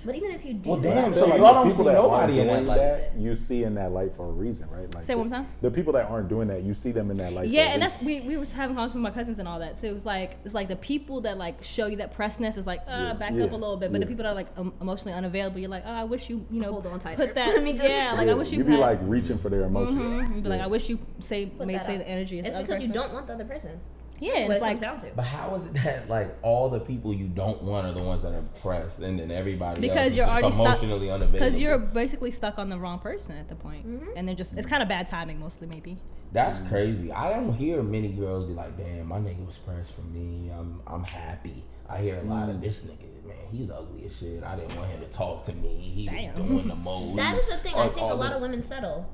But even if you do, Well, But I damn, feel so like y'all the don't people see that aren't nobody in that doing light. that, you see in that light for a reason, right? Like Say one more time. The people that aren't doing that, you see them in that light. Yeah, for a and reason. that's we was having conversations with my cousins and all that too. It's like the people that like show you that pressness is like back up a little bit, but the people that are like emotionally unavailable, you're like, oh, I wish you hold on tighter. put that. Let me just- yeah, like I wish you. You be had, like reaching for their emotions. You'd be like, I wish you Put say that the out. energy. Is It's the other because you person. don't want the other person. Yeah, That's and what it's it like comes down to. But how is it that like all the people you don't want are the ones that are pressed, and then everybody Because else is you're just already stuck- emotionally unavailable? Because you're basically stuck on the wrong person at the point, and they're just—it's kind of bad timing, mostly maybe. That's crazy. I don't hear many girls be like, "Damn, my nigga was pressed for me. I'm happy." I hear a lot of this nigga, man. He's ugly as shit. I didn't want him to talk to me. He was doing the most. That is the thing. I think a lot of women settle.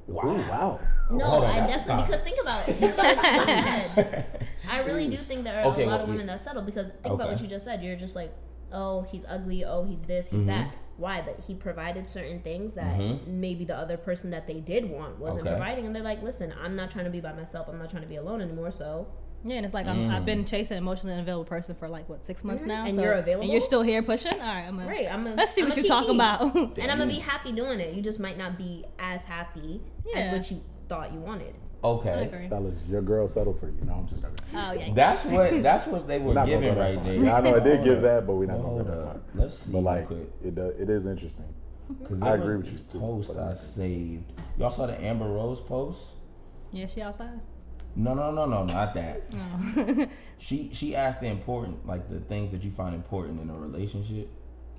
Wow. Ooh, wow. No, Hold on, I that's definitely, because think about it. Think about what you just said. I really do think there are Okay, a lot well, of women that settle because think about what you just said. You're just like, oh, he's ugly. Oh, he's this. He's that. Why? But he provided certain things that maybe the other person that they did want wasn't providing, and they're like, listen, I'm not trying to be by myself. I'm not trying to be alone anymore. So. Yeah, and it's like I've been chasing an emotionally unavailable person for like 6 months now, And so, you're available, and you're still here pushing. All right, let's see what you're talking about. And I'm gonna be happy doing it. You just might not be as happy as what you thought you wanted. Okay. I agree. Fellas, your girl settled for you. No, I'm just joking. Oh yeah. That's what they were Not gonna giving go that right far. there. Yeah, I know I did Hold give up. that, but we're not gonna Hold go that up. far. Let's see. But like, quick. it is interesting. Because I agree with you, too. Post I saved. Y'all saw the Amber Rose post? Yeah, she outside. No, not that. Oh. She asked the important, like the things that you find important in a relationship.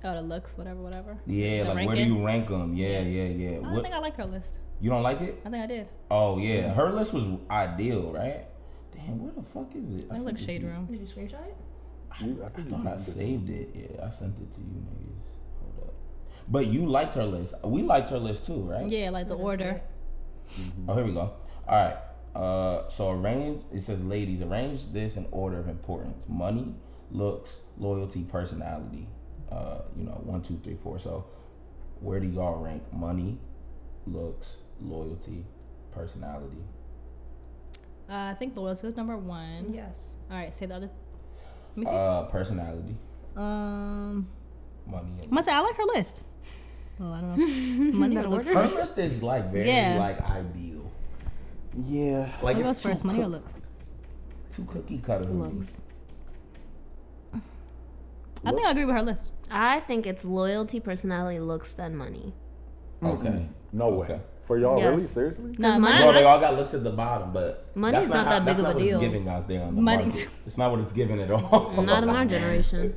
Oh, the looks, whatever. Yeah, The like where do ranking? you rank them? Yeah. I don't think I like her list. You don't like it? I think I did. Oh yeah, her list was ideal, right? Damn, where the fuck is it? I think like sent it Shade to you. Room. Did you screenshot it? I thought I saved it. Yeah, I sent it to you niggas. Hold up. But you liked her list. We liked her list too, right? Yeah, like the order. Oh, here we go. All right. So arrange. It says, ladies, arrange this in order of importance: money, looks, loyalty, personality. 1, 2, 3, 4. So, where do y'all rank money, looks, loyalty, personality? I think loyalty was number 1. Yes. All right, say the other. Let me see. Personality, Um, money. I'm gonna say I like her list. Oh, I don't know. Money or looks Her first? list is like very like ideal. Yeah. Like What it's goes first, too money or looks? too cookie cutter. to me. Looks. I think I agree with her list. I think it's loyalty, personality, looks, then money. Okay. No way. Okay. For y'all, Yes. really? Seriously? Nah, money- Well, they all got looks at the bottom, but Money that's is not that big of a that's not what deal. It's giving out there on the Money- market. It's not what it's giving at all. Not in our generation.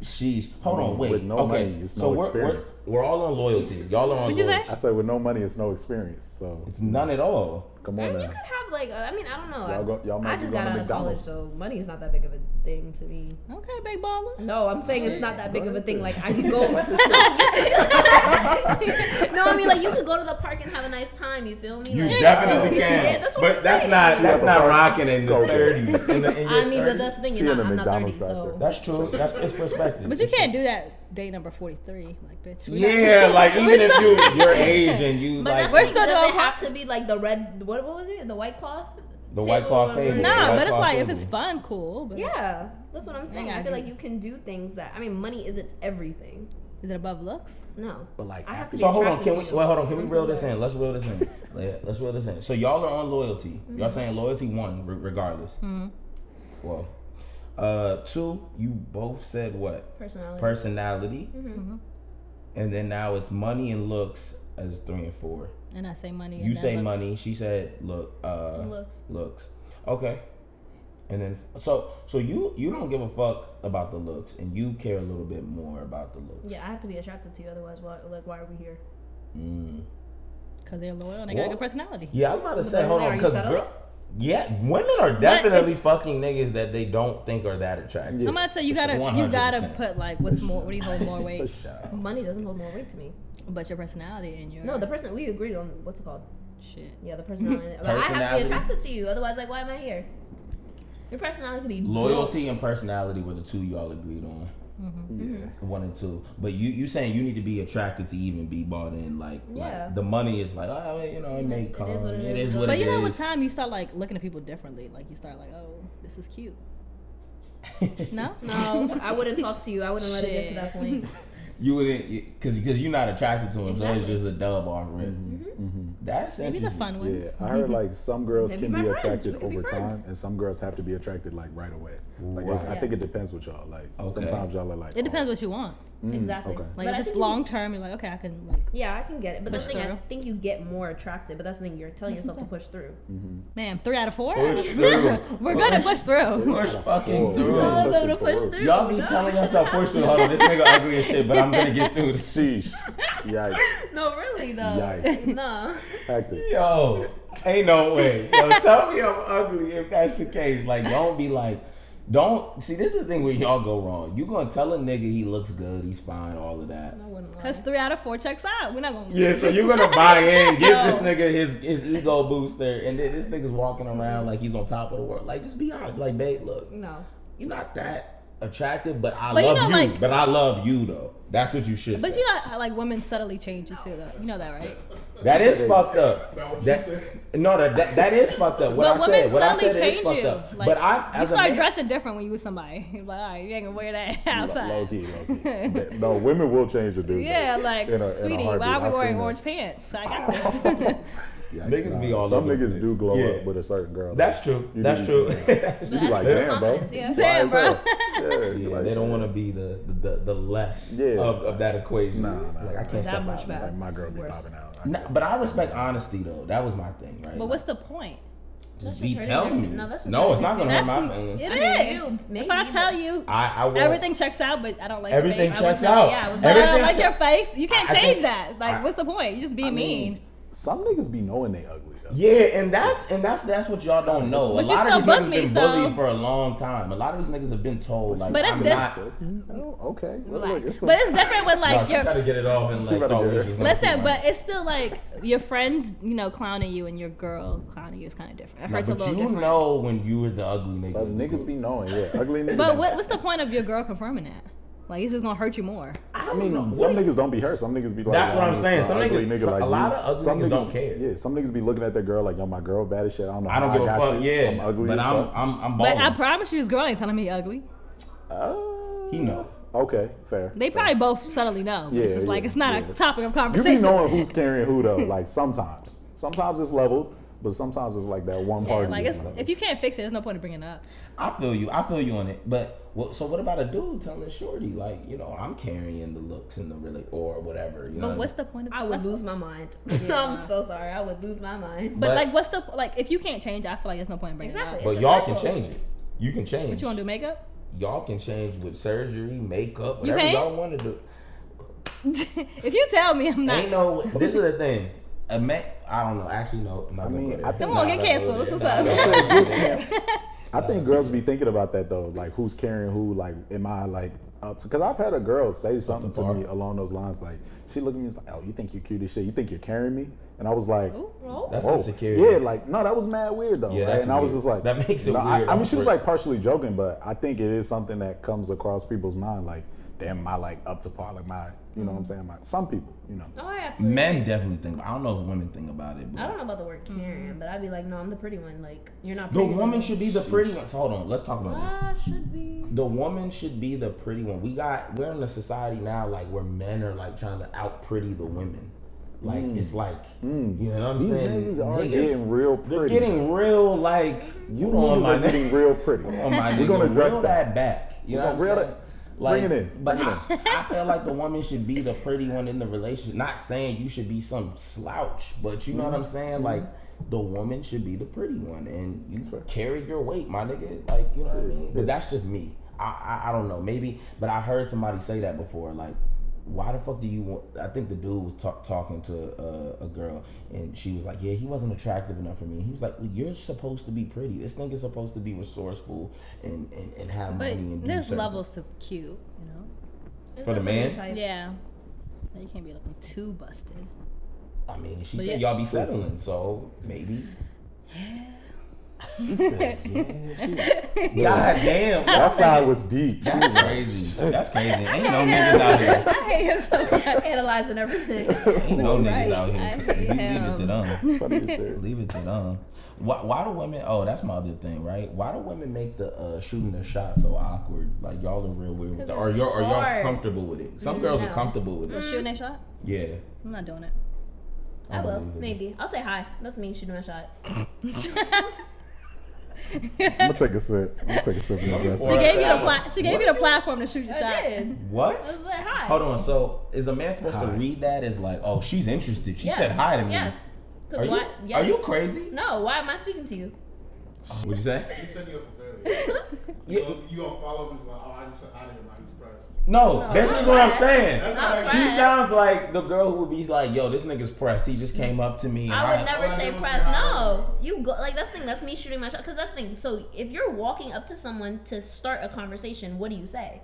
Sheesh. Hold on, wait. With no okay, money, it's so no we're experience. all on loyalty. Y'all are on What'd you loyalty. say? I said with no money, it's no experience. So It's none at all. come And on you now. could have like, I don't know. Y'all might I be just going got to out of college, McDonald's. so money is not that big of a thing to me. Okay, big baller. No, I'm saying it's not that big of a thing. Like I could go. Go No, I mean like you could go to the park and have a nice time. You feel me? You Like, definitely yeah, can. that's what But I'm that's saying. not Yeah, rocking in the Okay. 30s. In your I mean, 30s. but that's the thing. She You're in not, the I'm not 30, McDonald's back so. That's true. That's it's perspective. But you It's can't do that day number 43, like bitch. Yeah, like even if your age and you But like that's We're like, still does doing it have to be like the red? What was it? The white cloth. the white cloth table. Nah, the white but it's cloth like if table. it's fun, cool. But Yeah, that's what I'm saying. Yeah, I feel I like you can do things that. I mean, money isn't everything. is it above looks? No, But like, I have to be So hold on, attracted can we to you. hold on? Can we I'm reel so this sorry. in? Let's reel this in. Let's reel this in. So y'all are on loyalty. Y'all saying loyalty 1, regardless. Mm-hmm. Well, 2, you both said what? Personality. Personality, Mm-hmm. and then now it's money and looks as 3 and 4. And I say money. You and then say looks. money. She said Looks. looks. Okay. And then so you don't give a fuck about the looks, and you care a little bit more about the looks. Yeah, I have to be attracted to you, otherwise, why are we here? Because they're loyal and they got a good personality. Yeah, I was about to say, hold on, because yeah, women are But definitely fucking niggas that they don't think are that attractive. I'm about to say you gotta 100%. put like what do you hold more weight? Money doesn't hold more weight to me. But your personality and your No, the person we agreed on what's it called? shit. Yeah, the personality. But I have to be attracted to you, otherwise, like, why am I here? Your personality could be loyalty and personality were the two y'all agreed on. Yeah. 1 and 2, but you saying you need to be attracted to even be bought in, like the money is like, oh, you know, it may come. It is what it is. But you know, with time you start like looking at people differently. Like you start like, oh, this is cute. No, I wouldn't talk to you. I wouldn't let it get to that point. You wouldn't, because you're not attracted to him, so it's just a dub off rip. That's maybe the fun ones. Yeah, I heard like some girls Maybe can my be friends. attracted We can be over friends. time, and some girls have to be attracted like right away. Like Right. I think it depends with y'all. Like sometimes y'all are like, It depends what you want. Exactly. Okay. Like But I if it's think long term, you're like, okay, I can like. Yeah, I can get it. But that's the Push thing, I through. think you get more attracted. But that's the thing, you're telling yourself to push through. Man, 3 out of 4. Push through. We're gonna push through. Push fucking Push through. I'm gonna push through. Y'all be telling yourself, push through. Hold on, this nigga ugly as shit, but I'm gonna get through this. sheesh, yikes, No, really though. Yikes. No. hectic. Yo, ain't no way. Yo, tell me I'm ugly if that's the case. Like, don't be like, don't see. This is the thing where y'all go wrong. You gonna tell a nigga he looks good, he's fine, all of that. I wouldn't lie. Cause 3 out of 4 checks out. We're not gonna. Yeah, so you're gonna buy in, give No. this nigga his ego booster, and then this nigga's walking around like he's on top of the world. Like, just be honest. Like, babe, look, No. you're not that attractive, but I But you love know, you. like- But I love you though. That's what you should But say. you know, how, like women subtly change you too, though. You know that, right? That is fucked up. That what she That, said? no, that is fucked up. What But I women said, what I subtly said is change fucked you. up. Like, But I, you as a start man, dressing different when you with somebody. You're like, all right, you ain't gonna wear that outside. Low key. No, women will change the dude. Yeah, like, in a sweetie, heartbeat. why are we I've wearing seen orange that. pants? I got this. Yikes, Niggas be all some over the niggas place. do glow Yeah. up with a certain girl. That's true. You That's do true. see that. You be like, That's damn, bro. confidence, yeah. Damn, bro. Yeah, Yeah, they don't want to be the less Yeah. of that equation. Nah, like I can't That step much out. bad. Like my girl be Worse. popping out. Nah, but I respect honesty though. That was my thing, right? But what's the point? just That's be just telling hurting me? their- no, that's just No, hurting it's not their gonna hurt That's- my feelings. It I mean, is. you, maybe, If I tell but- you I won't. everything checks out, but I don't like Everything your face. checks never- out. yeah, I was But I don't Everything like che- your face. You can't I change think- that. Like, what's the point? You just being mean. Some niggas be knowing they ugly though. Yeah, and that's what y'all don't know. But a you lot still of these book niggas me, been so- bullied for a long time. A lot of these niggas have been told like, But it's I'm different. not. Oh, okay. Well, Relax. look, But it's different when No, like she you're. try to get it off and She like, better oh, get this it. is gonna Listen, be but it's still like your friends, you know, clowning you and your girl clowning you is kind of different. It No, hurts a but little you different. know when you were the ugly nigga. But niggas be knowing, yeah. Ugly niggas. But what's the point of your girl confirming that? Like, it's just gonna hurt you more. I mean, some niggas don't be hurt. Some niggas be like, That's what I'm I'm saying. just Some an ugly niggas- nigga like a lot you. of ugly Some niggas don't care. Yeah, some niggas be looking at their girl like, yo, my girl bad as shit. I don't know. I don't how give a got fuck. you. Yeah, I'm ugly. but as I'm fuck. But I balling. promise you, this girl ain't telling me ugly. He know. Okay, fair. They fair. probably both subtly know. But it's just like yeah, it's not yeah. a topic of You conversation. be knowing who's carrying who though. Like sometimes it's leveled, but sometimes it's like that one Yeah, party. like is it's, leveled. if you can't fix it, there's no point in bringing it up. I feel you on it. But so what about a dude telling shorty like, you know, I'm carrying the looks and the really or whatever. You know. But what's the point of? I would that's- lose my mind. Yeah. I'm so sorry. I would lose my mind. But But- like, what's the like? If you can't change, I feel like there's no point in bringing Exactly. it But It's y'all a can cycle. change it. You can change. up. What you want to do? Makeup? Y'all can change with surgery, makeup, You whatever can't? y'all want to do. If you tell me, I'm not. Ain't no. This is the thing. I don't know. Actually, no. I'm not gonna mean, go there. I think- Come on, get canceled. That's what's up. I think girls be thinking about that though, like who's carrying who. Like, am I like up to? Because I've had a girl say something to me along those lines. Like, she looked at me and was like, "Oh, you think you're cute as shit? You think you're carrying me?" And I was like, Ooh, oh. That's "Whoa." insecurity. Yeah, like no, that was mad weird though. Yeah, right? that's And I was weird. just like, That makes it no, weird. I mean, she was like partially joking, but I think it is something that comes across people's mind. Like, damn, am I like up to par? Like my, you know what I'm saying? Some people, you know. Oh, I absolutely. Men agree. definitely think. I don't know if women think about it. But I don't know about the word carrying, but I'd be like, no, I'm the pretty one. Like, you're not. The pretty woman one. should be the pretty one. So hold on. Let's talk about this. Ah, should be. The woman should be the pretty one. We're in a society now like where men are like trying to out pretty the women. Like it's like you know what I'm These saying? niggas are getting real They're pretty. getting real like You on niggas my are getting real pretty. on my We're gonna nigga, address reel that back. You know what I'm saying? Like, Bring it in. But I feel like the woman should be the pretty one in the relationship. Not saying you should be some slouch, but you know what I'm saying? Like, the woman should be the pretty one, and you carry your weight, my nigga. Like, you know what I mean? But that's just me. I don't know. Maybe, but I heard somebody say that before. Like, why the fuck do you want? I think the dude was talking to a girl, and she was like, "Yeah, he wasn't attractive enough for me." He was like, "Well, you're supposed to be pretty. This nigga's supposed to be resourceful and have money and do there's certain levels to cute, you know. For the man? Yeah, you can't be looking too busted. I mean, she said y'all be settling, so maybe. She said, God damn. That side was deep. That's crazy. That's crazy. Ain't no niggas out here. I hate him so much. Analyzing everything. Ain't no niggas out I here. hate Leave it him. to them. Funny as shit. Leave it to them. Why do women? Oh, that's my other thing, right? Why do women make the shooting the shot so awkward? Like y'all are real weird with that, or y'all comfortable with it? Some girls are comfortable with it. Shooting that shot? Yeah. I'm not doing it. I will, maybe. I'll say hi. Doesn't mean shooting a shot. I'm gonna take a sip. Of that She gave you the platform to shoot your shot. I did. What? I was like, hi. Hold on. So is a man supposed to read that as like, oh, she's interested? She said hi to me. Yes. Are you crazy? No. Why am I speaking to you? What'd you say? He said you up for failure. You gonna follow him? Like, oh, I just said hi to him. Like he's pressed. No, this is what I'm saying. That's Not not She pressed. sounds like the girl who would be like, yo, this nigga's pressed. He just came up to me. And I would never say never press. say hi. No, you go like that's the thing. That's me shooting my shot. Cause that's the thing. So if you're walking up to someone to start a conversation, what do you say?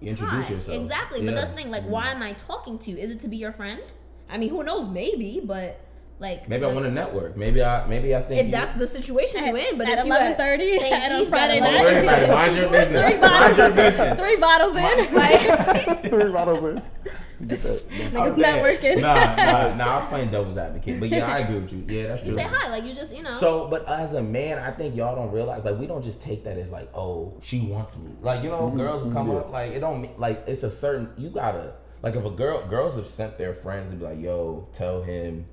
You introduce Hi. yourself. Exactly. But that's the thing. Like, why am I talking to you? Is it to be your friend? I mean, who knows? Maybe, but like Maybe I want to network. Maybe I think. if that's the situation you're in. But At if you 11:30 St. on Eve's Friday at night. Don't worry about it. Mind your business. Mind your business. 3 bottles in. Like, 3 bottles in. You get that. niggas networking. Nah, I was playing devil's advocate. But yeah, I agree with you. Yeah, that's true. You say hi, like you just, you know. So, but as a man, I think y'all don't realize, like, we don't just take that as like, oh, she wants me. Like, you know, girls will come up, like, it don't, like, it's a certain, you gotta, like, if a girls have sent their friends and be like, yo, tell him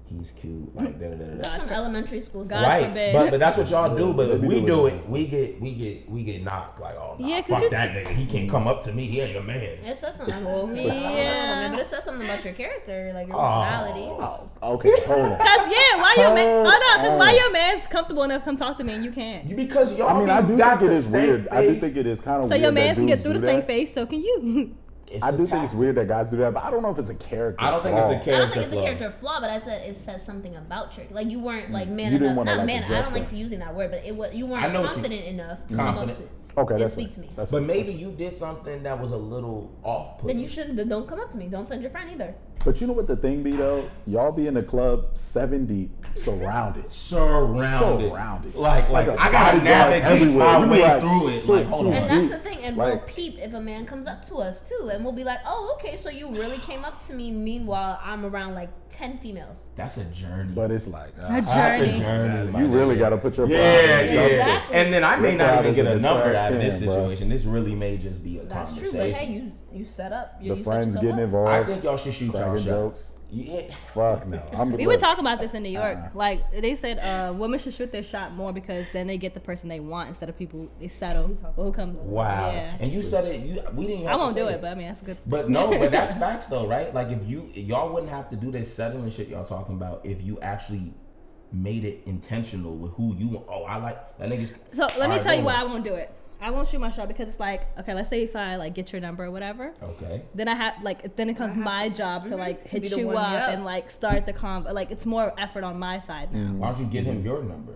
he's cute, like, da-da-da-da. That's some elementary school stuff. God Right, forbid. but that's what y'all do. But if They be we doing do it. it, we get knocked. Like, oh, nah, Yeah, 'cause fuck you- that nigga. He can't come up to me. He ain't a man. It says something. Yeah. Maybe it says something about your character, like your personality. Oh, okay, hold on. Cause why your man? Hold Why on. your man's comfortable enough to come talk to me and you can't? Because y'all. I mean, I do got think it the is weird. stank I do face. think it is kind of So weird. your man that can get dudes through the do stank that. face. So can you? It's I a do think it's tactic. weird that guys do that, but I don't know if it's a character. I don't think flaw. it's a I don't character think it's a flaw. character flaw, but I said it says something about your like you weren't like man You didn't enough. wanna, Not like, man. I address don't like that. using that word, but you I weren't know what you- confident enough to Confident. come up to. Okay, and that's speak fair. to me. That's But fair. maybe you did something that was a little off-putting. Then you shouldn't. Don't come up to me. Don't send your friend either. But you know what the thing be though? Y'all be in the club 7 deep, surrounded. Surrounded. Like a I gotta bodyguard navigate everywhere. my You be way like, through it. Like, hold shoot, on. And that's the thing, and we'll Like- peep if a man comes up to us too, and we'll be like, "Oh, okay, so you really came up to me." Meanwhile, I'm around like 10 females. That's a journey. But it's like, A That's a journey. journey. my you really nigga. got to put your Yeah. Exactly. And then I may Your not pride even is get in a the number trash out of this can, bro. situation. This really may just be a That's true, conversation. but hey, you set up. The You set friends yourself getting up. involved. I think y'all should shoot y'all cracking shot. jokes. Yeah. Fuck no. We were talking about this in New York. Like they said, women should shoot their shot more because then they get the person they want instead of people they settle. Who comes? Wow. Yeah. And you said it. We didn't. Even I have won't to do say it, but I mean that's a good. But no, but that's facts though, right? Like if y'all wouldn't have to do this settling shit y'all talking about if you actually made it intentional with who you want. Oh, I like that nigga's. So let me Alright, tell you go why on. I won't do it. I won't shoot my shot because it's like, okay, let's say if I like get your number or whatever, Okay. then I have like then it comes my job to like To hit be the you one, up yeah. and like start the convo. Like it's more effort on my side now. Why don't you give him your number?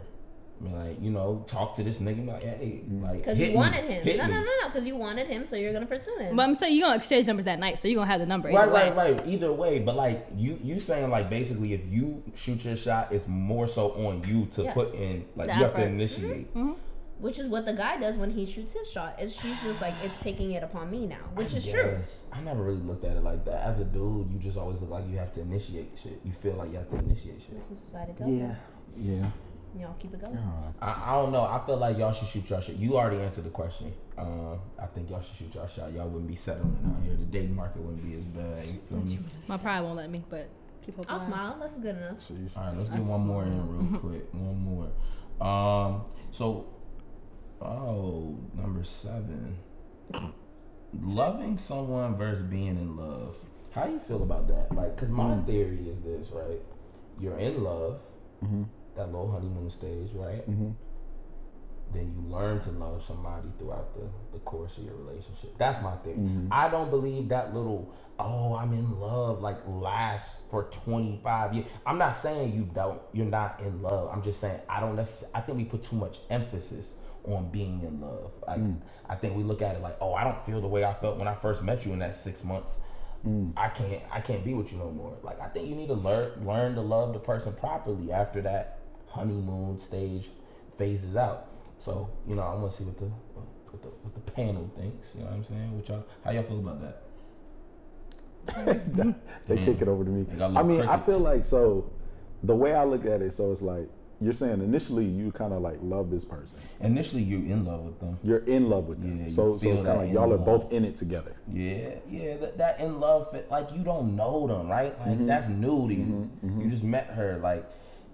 I mean, like, you know, talk to this nigga and be like, hey, like, Because hit you me, wanted him. hit No, me. because you wanted him, so you're gonna pursue him. But I'm saying you're gonna exchange numbers that night, so you're gonna have the number. Either way. Right. Either way, but like you saying like basically if you shoot your shot, it's more so on you to Yes. put in like The you have to effort. initiate. Which is what the guy does when he shoots his shot. Is she's just like it's taking it upon me now, which is true. Yes. I never really looked at it like that. As a dude, you just always look like you have to initiate shit. You feel like you have to initiate shit. That's what society tells you. Yeah. Y'all keep it going. I don't know. I feel like y'all should shoot y'all shit. You already answered the question. I think y'all should shoot y'all shot. Y'all wouldn't be settling out here. The dating market wouldn't be as bad. You feel me? My pride won't let me, but keep hope. I'll smile. That's good enough. All right, let's get one more in real quick. One more. So, number 7. loving someone versus being in love. How you feel about that? Like, cause my theory is this, right? You're in love, that little honeymoon stage, right? Then you learn to love somebody throughout the course of your relationship. That's my theory. I don't believe that little, oh, I'm in love, like lasts for 25 years. I'm not saying you're not in love. I'm just saying I think we put too much emphasis on being in love. Like, I think we look at it like, oh, I don't feel the way I felt when I first met you in that 6 months. I can't be with you no more. Like, I think you need to learn to love the person properly after that honeymoon stage phases out. So, you know, I want to see what the panel thinks. You know what I'm saying? How y'all feel about that? They kick it over to me. I mean, I feel like, so the way I look at it, so it's like, you're saying initially you kind of like love this person. Initially you're in love with them. You're in love with them. Yeah, so it's kind of like y'all are both in it together. Yeah, that in love, like you don't know them, right? Like that's new to you. You just met her. Like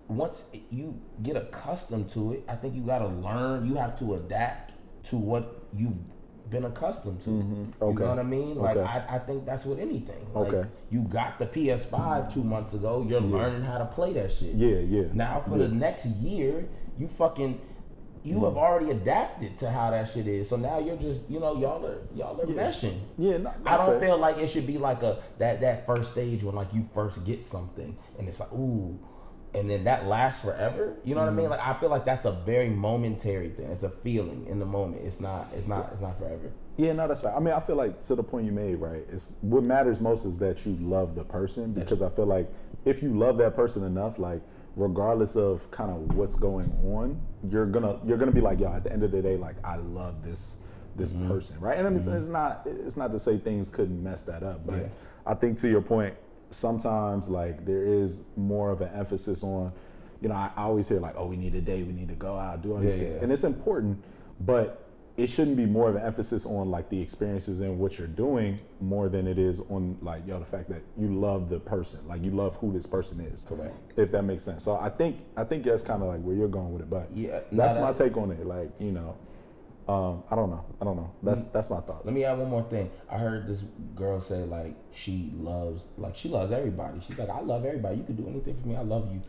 once you get accustomed to it, I think you gotta learn. You have to adapt to what you've been accustomed to. Okay. You know what I mean? Like Okay. I think that's with anything. Like, Okay. you got the PS5 2 months ago. You're learning how to play that shit. Yeah. Now for the next year, you have already adapted to how that shit is. So now you're just, you know, y'all are meshing. Yeah, no, I don't fair. feel like it should be like that first stage when like you first get something and it's like, ooh, and then that lasts forever. You know what I mean? Like I feel like that's a very momentary thing. It's a feeling in the moment. It's not forever. Yeah, no, that's right. I mean, I feel like to the point you made, right? It's what matters most is that you love the person, because I feel like if you love that person enough, like regardless of kind of what's going on, you're gonna be like, yo, at the end of the day, like I love this person, right? And I mean, it's not to say things couldn't mess that up, but I think to your point, sometimes like there is more of an emphasis on, you know, I always hear like, oh, we need a date, we need to go out, do all these things, and it's important, but it shouldn't be more of an emphasis on like the experiences and what you're doing more than it is on like, yo, the fact that you love the person, like you love who this person is. Correct. If that makes sense. So I think that's kind of like where you're going with it, but Yeah, that's my take on it. Like, you know, I don't know. That's my thoughts. Let me add one more thing. I heard this girl say like she loves everybody. She's like, I love everybody. You can do anything for me. I love you.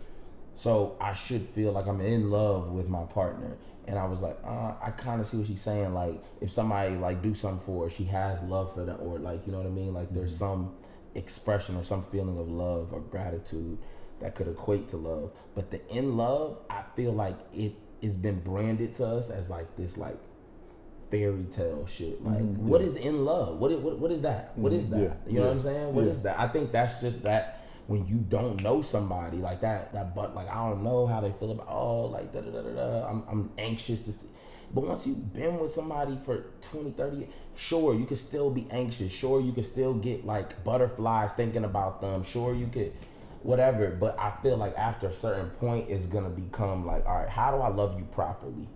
So I should feel like I'm in love with my partner. And I was like, I kind of see what she's saying. Like if somebody like do something for her, she has love for them, or like, you know what I mean? Like there's some expression or some feeling of love or gratitude that could equate to love. But the in love, I feel like it has been branded to us as like this like fairy tale shit. Like what is in love? What is that? What is that? Yeah. You know what I'm saying? What is that? I think that's just that when you don't know somebody like that, but like I don't know how they feel about like I'm anxious to see. But once you've been with somebody for 20, 30 years, sure, you could still be anxious. Sure, you could still get like butterflies thinking about them. Sure, you could whatever. But I feel like after a certain point, it's gonna become like, all right, how do I love you properly?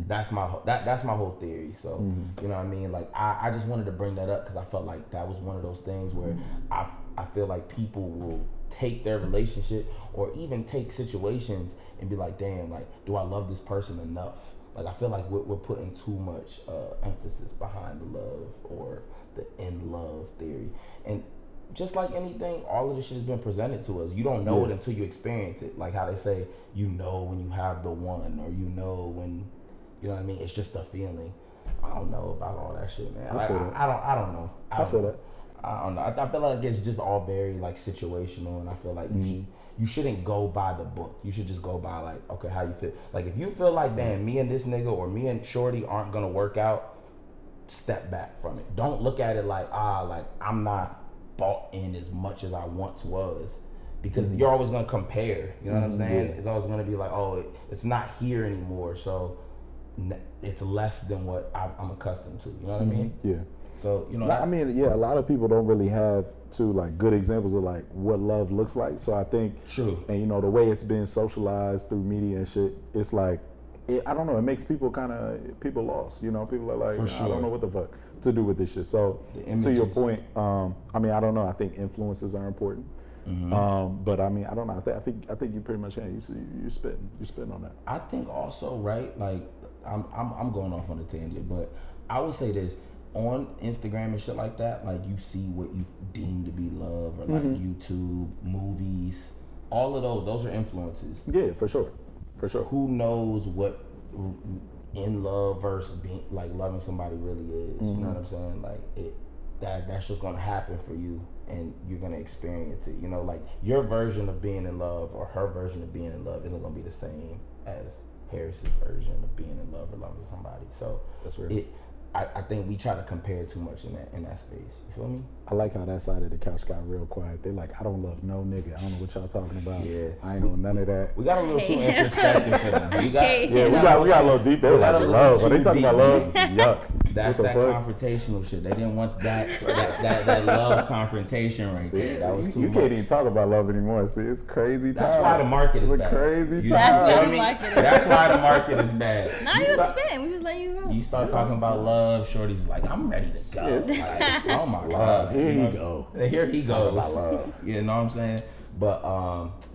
That's my whole theory. So you know what I mean? Like I just wanted to bring that up because I felt like that was one of those things where I feel like people will take their relationship or even take situations and be like, damn, like, do I love this person enough? Like, I feel like we're putting too much emphasis behind the love or the in love theory. And just like anything, all of this shit has been presented to us. You don't know it until you experience it. Like how they say, you know when you have the one, or you know when, you know what I mean? It's just a feeling. I don't know about all that shit, man. I don't know. I feel that. I don't know. I feel like it's just all very like situational, and I feel like you shouldn't go by the book. You should just go by like, okay, how you feel. Like if you feel like, damn, me and this nigga or me and Shorty aren't gonna work out, step back from it. Don't look at it like, like I'm not bought in as much as I once was, because you're always gonna compare. You know what I'm saying? It's always gonna be like, oh, it's not here anymore, so it's less than what I'm accustomed to. You know what I mean? Yeah. So, you know, I mean, yeah, a lot of people don't really have like good examples of like what love looks like. So I think, and you know, the way it's been socialized through media and shit, it's like, I don't know, it makes people lost. You know, people are like, I don't know what the fuck to do with this shit. So to your point, I mean, I don't know. I think influences are important. But I mean, I don't know. I think you pretty much can. You spitting on that. I think also, right? Like, I'm going off on a tangent, but I would say this. on Instagram and shit like that, like you see what you deem to be love, or like YouTube, movies, all of those are influences. Yeah, for sure. Who knows what in love versus being like loving somebody really is? You know what I'm saying? Like that's just gonna happen for you, and you're gonna experience it. You know, like your version of being in love or her version of being in love isn't gonna be the same as Harris's version of being in love or loving somebody. So that's real. I think we try to compare too much in that space. You feel me? I like how that side of the couch got real quiet. They're like, I don't love no nigga. I don't know what y'all talking about. Yeah. I ain't on none of that. We got a little too introspective for them. We got a little deep. They were like, love. When they talking about love, yuck. That's that confrontational shit. They didn't want that love confrontation right there. That was too much. You can't even talk about love anymore. See, it's crazy. That's why the market is bad. Crazy. That's why the market is bad. That's why the market is bad. Now you was spitting. We was letting you go. You start talking about love, shorty's like, I'm ready to go. Like, oh my God. Here he go. Here he goes. About love. You know what I'm saying? But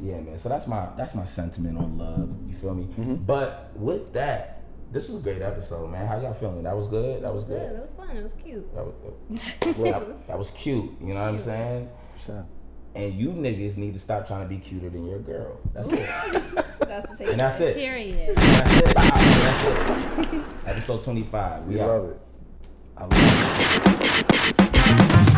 yeah, man. So that's my sentiment on love. You feel me? But with that, this was a great episode, man. How y'all feeling? That was good? That was good? That was fun. It was cute. That was cute. You know what I'm saying? Sure. And you niggas need to stop trying to be cuter than your girl. That's it. That's the take. And that's it. Period. That's it. Episode 25. We love it. I love it.